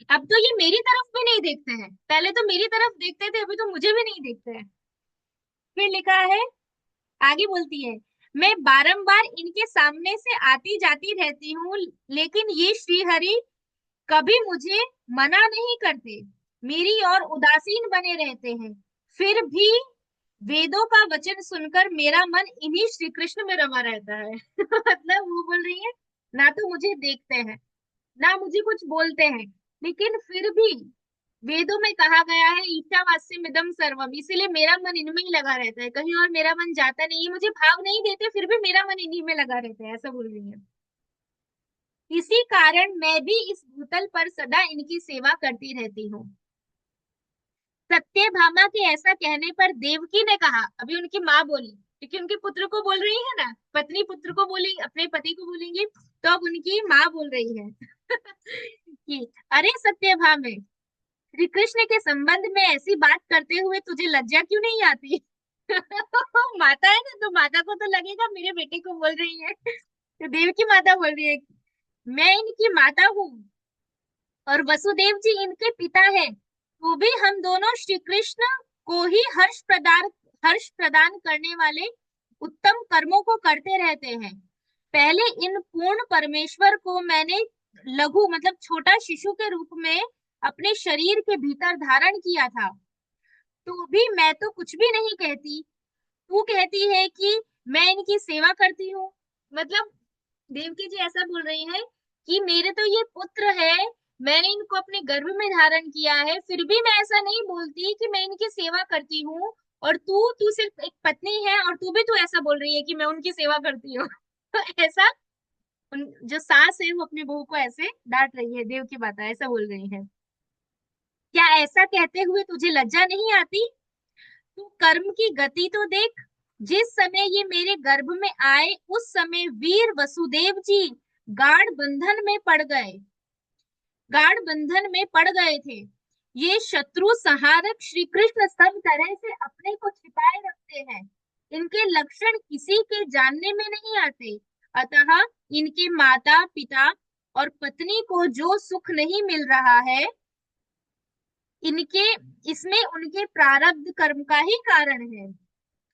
अब तो ये मेरी तरफ भी नहीं देखते हैं, पहले तो मेरी तरफ देखते थे, अभी तो मुझे भी नहीं देखते हैं। फिर लिखा है, आगे बोलती है, मैं बारंबार इनके सामने से आती जाती रहती हूँ, लेकिन ये श्रीहरि कभी मुझे मना नहीं करते, मेरी और उदासीन बने रहते हैं। फिर भी वेदों का वचन सुनकर मेरा मन इन्हीं श्री कृष्ण में रमा रहता है। मतलब वो बोल रही है, ना तो मुझे देखते हैं, ना मुझे कुछ बोलते हैं, लेकिन फिर भी वेदों में कहा गया है ईशावास्यम इदम सर्वम, इसीलिए मेरा मन इनमें ही लगा रहता है, कहीं और मेरा मन जाता नहीं है, मुझे भाव नहीं देते फिर भी मेरा मन इन्हीं में लगा रहता है, ऐसा बोल रही है। इसी कारण मैं भी इस भूतल पर सदा इनकी सेवा करती रहती हूँ। सत्यभामा के ऐसा कहने पर देवकी ने कहा, अभी उनकी माँ बोली, क्योंकि उनके पुत्र को बोल रही है ना, पत्नी पुत्र को बोली, अपने पति को बोलेंगी, तो अब उनकी माँ बोल रही है कि अरे सत्यभामे, श्री कृष्ण के संबंध में ऐसी बात करते हुए तुझे लज्जा क्यों नहीं आती? माता है ना, तो माता को तो लगेगा मेरे बेटे को बोल रही है। तो देव की माता बोल रही है, मैं इनकी माता हूँ और वसुदेव जी इनके पिता है, तो भी हम दोनों श्री कृष्ण को ही हर्ष प्रदान करने वाले उत्तम कर्मों को करते रहते हैं। पहले इन पूर्ण परमेश्वर को मैंने लघु मतलब छोटा शिशु के रूप में अपने शरीर के भीतर धारण किया था, तो भी मैं तो कुछ भी नहीं कहती, तू कहती है कि मैं इनकी सेवा करती हूँ। मतलब देवकी जी ऐसा बोल रही है कि मेरे तो ये पुत्र है, मैंने इनको अपने गर्भ में धारण किया है, फिर भी मैं ऐसा नहीं बोलती कि मैं इनकी सेवा करती हूँ, और तू तू सिर्फ एक पत्नी है और तू भी तू ऐसा बोल रही है कि मैं उनकी सेवा करती हूँ। तो ऐसा जो सास है वो अपनी बहू को ऐसे डांट रही है, देव की बात है ऐसा बोल रही है। क्या ऐसा कहते हुए तुझे लज्जा नहीं आती? तू कर्म की गति तो देख, जिस समय ये मेरे गर्भ में आए उस समय वीर वसुदेव जी गाढ़ बंधन में पड़ गए, गाढ़ बंधन में पड़ गए थे। ये शत्रु संहारक श्री कृष्ण सब तरह से अपने को छिपाए रखते हैं, इनके लक्षण किसी के जानने में नहीं आते, अतः इनके माता पिता और पत्नी को जो सुख नहीं मिल रहा है, इनके इसमें उनके प्रारब्ध कर्म का ही कारण है।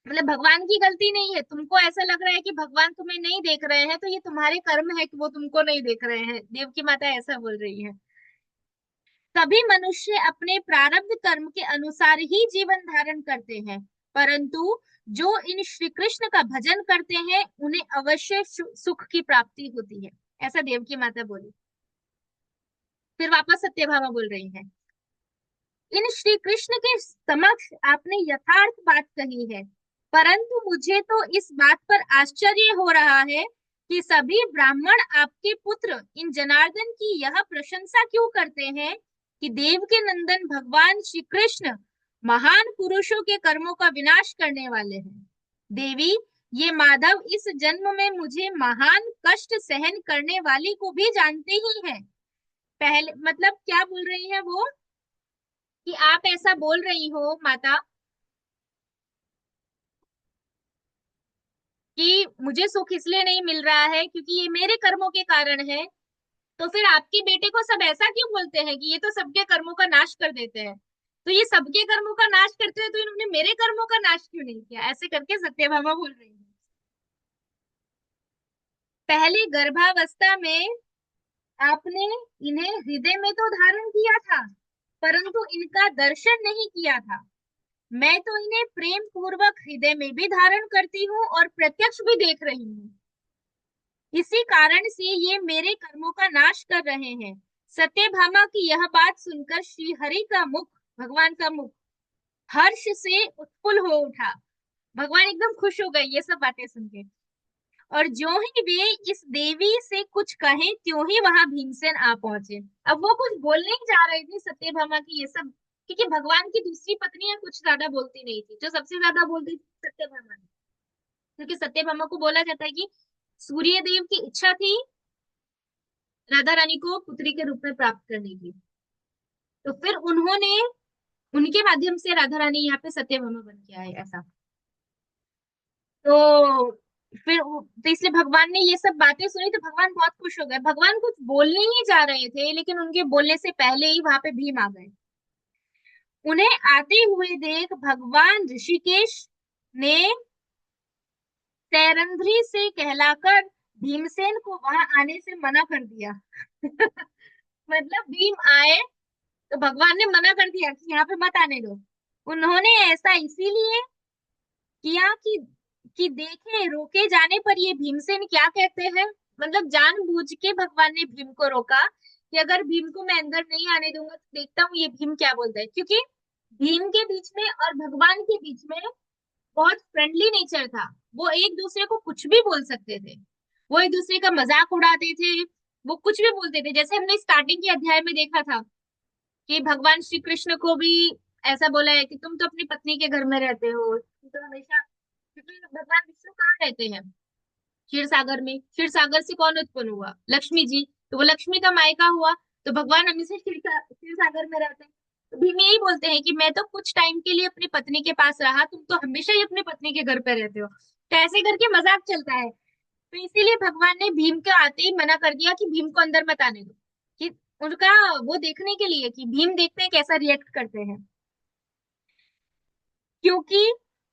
मतलब भगवान की गलती नहीं है, तुमको ऐसा लग रहा है कि भगवान तुम्हें नहीं देख रहे हैं, तो ये तुम्हारे कर्म है कि वो तुमको नहीं देख रहे हैं, देव की माता ऐसा बोल रही है। सभी मनुष्य अपने प्रारब्ध कर्म के अनुसार ही जीवन धारण करते हैं, परंतु जो इन श्री कृष्ण का भजन करते हैं उन्हें अवश्य सुख की प्राप्ति होती है, ऐसा देव की माता बोली। फिर वापस सत्यभामा बोल रही है, इन श्री कृष्ण के समक्ष आपने यथार्थ बात कही है, परंतु मुझे तो इस बात पर आश्चर्य हो रहा है कि सभी ब्राह्मण आपके पुत्र इन जनार्दन की यह प्रशंसा क्यों करते हैं कि देव के नंदन भगवान श्री कृष्ण महान पुरुषों के कर्मों का विनाश करने वाले हैं। देवी, ये माधव इस जन्म में मुझे महान कष्ट सहन करने वाली को भी जानते ही हैं। पहले मतलब क्या बोल रही है वो, कि आप ऐसा बोल रही हो माता कि मुझे सुख इसलिए नहीं मिल रहा है क्योंकि ये मेरे कर्मों के कारण है। तो फिर आपके बेटे को सब ऐसा क्यों बोलते हैं कि ये तो सबके कर्मों का नाश कर देते हैं। तो ये सबके कर्मों का नाश करते हैं तो इन्होंने मेरे कर्मों का नाश क्यों नहीं किया, ऐसे करके सत्यभामा बोल रही है। पहले गर्भावस्था में आपने इन्हें हृदय में तो धारण किया था, परंतु इनका दर्शन नहीं किया था। मैं तो इन्हें प्रेम पूर्वक हृदय में भी धारण करती हूँ और प्रत्यक्ष भी देख रही हूँ। इसी कारण से ये मेरे कर्मों का नाश कर रहे हैं। सत्यभामा की यह बात सुनकर श्री हरि का मुख, भगवान का मुख हर्ष से उत्फुल्ल हो उठा। भगवान एकदम खुश हो गए ये सब बातें सुन के। और जो ही वे इस देवी से कुछ कहें त्यों ही वहां भीमसेन आ पहुंचे। अब वो कुछ बोलने ही जा रहे थे सत्यभामा की ये सब, क्योंकि भगवान की दूसरी पत्नियां कुछ ज्यादा बोलती नहीं थी, जो सबसे ज्यादा बोलती थी सत्यभामा ने। क्योंकि सत्यभामा को बोला जाता है कि सूर्य देव की इच्छा थी राधा रानी को पुत्री के रूप में प्राप्त करने की। तो फिर उन्होंने, उनके माध्यम से राधा रानी यहाँ पे सत्यभामा बन के आए ऐसा। तो तो इसलिए भगवान ने ये सब बातें सुनी तो भगवान बहुत खुश हो गए। भगवान कुछ बोलने ही जा रहे थे लेकिन उनके बोलने से पहले ही वहां पे भीम आ गए। उन्हें आते हुए देख भगवान ऋषिकेश ने तैरंधरी से कहलाकर भीमसेन को वहां आने से मना कर दिया। मतलब भीम आए तो भगवान ने मना कर दिया कि यहाँ पे मत आने दो। उन्होंने ऐसा इसीलिए किया कि देखे रोके जाने पर ये भीमसेन क्या कहते हैं। मतलब जानबूझ के भगवान ने भीम को रोका कि अगर भीम को मैं अंदर नहीं आने दूंगा तो देखता हूँ ये भीम क्या बोलता है। क्योंकि भीम के बीच में और भगवान के बीच में बहुत फ्रेंडली नेचर था। वो एक दूसरे को कुछ भी बोल सकते थे, वो एक दूसरे का मजाक उड़ाते थे, वो कुछ भी बोलते थे। जैसे हमने स्टार्टिंग के अध्याय में देखा था कि भगवान श्री कृष्ण को भी ऐसा बोला है कि तुम तो अपनी पत्नी के घर में रहते हो, तुम तो हमेशा, क्योंकि भगवान विष्णु कहाँ रहते हैं, क्षीर सागर में। क्षीर सागर से कौन उत्पन्न हुआ, लक्ष्मी जी। तो वो लक्ष्मी का मायका हुआ। तो भगवान हमेशा क्षीर सागर में रहते हैं। तो भीम यही बोलते हैं कि मैं तो कुछ टाइम के लिए अपनी पत्नी के पास रहा, तुम तो हमेशा ही अपनी पत्नी के घर पे रहते हो। तो ऐसे करके मजाक चलता है। तो इसीलिए भगवान ने भीम के आते ही मना कर दिया कि भीम को अंदर मत आने दो, कि उनका वो देखने के लिए कि भीम देखते हैं कैसा रिएक्ट करते हैं। क्योंकि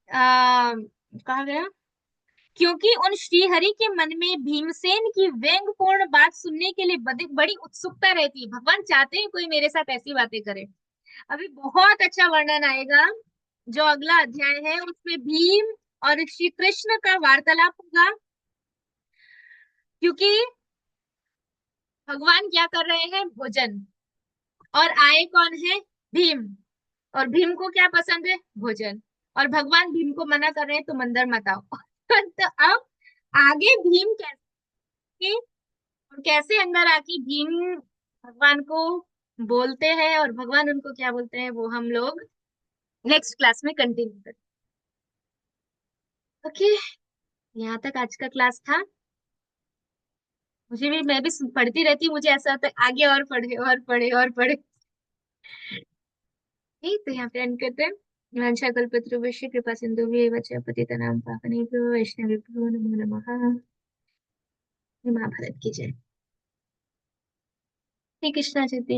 कहा गया, क्योंकि उन श्रीहरि के मन में भीमसेन की व्यंगपूर्ण बात सुनने के लिए बड़ी बड़ी उत्सुकता रहती है। भगवान चाहते हैं कोई मेरे साथ ऐसी बातें करे। अभी बहुत अच्छा वर्णन आएगा जो अगला अध्याय है, उसमें भीम और श्री कृष्ण का वार्तालाप होगा। क्योंकि भगवान क्या कर रहे हैं, भोजन, और आए कौन है, भीम। और भीम को क्या पसंद है, भोजन। और भगवान भीम को मना कर रहे हैं तुम अंदर मत आओ। तो अब आगे भीम कैसे, और कैसे अंदर आके भीम भगवान को बोलते हैं और भगवान उनको क्या बोलते हैं, वो हम लोग नेक्स्ट क्लास में कंटिन्यू करें। ओके, यहाँ तक आज का क्लास था। मुझे भी, मैं भी पढ़ती रहती हूँ, मुझे ऐसा होता है आगे और पढ़े और पढ़े और पढ़े। ठीक, तो यहाँ पे एंड करते हैं। वांछा कल्पतरुभ्यश्च कृपा सिन्धुभ्येव च पतितनां पावनेभ्यो वैष्णवेभ्यो नमो नमः। महाभारत की जय। श्री कृष्ण जयते।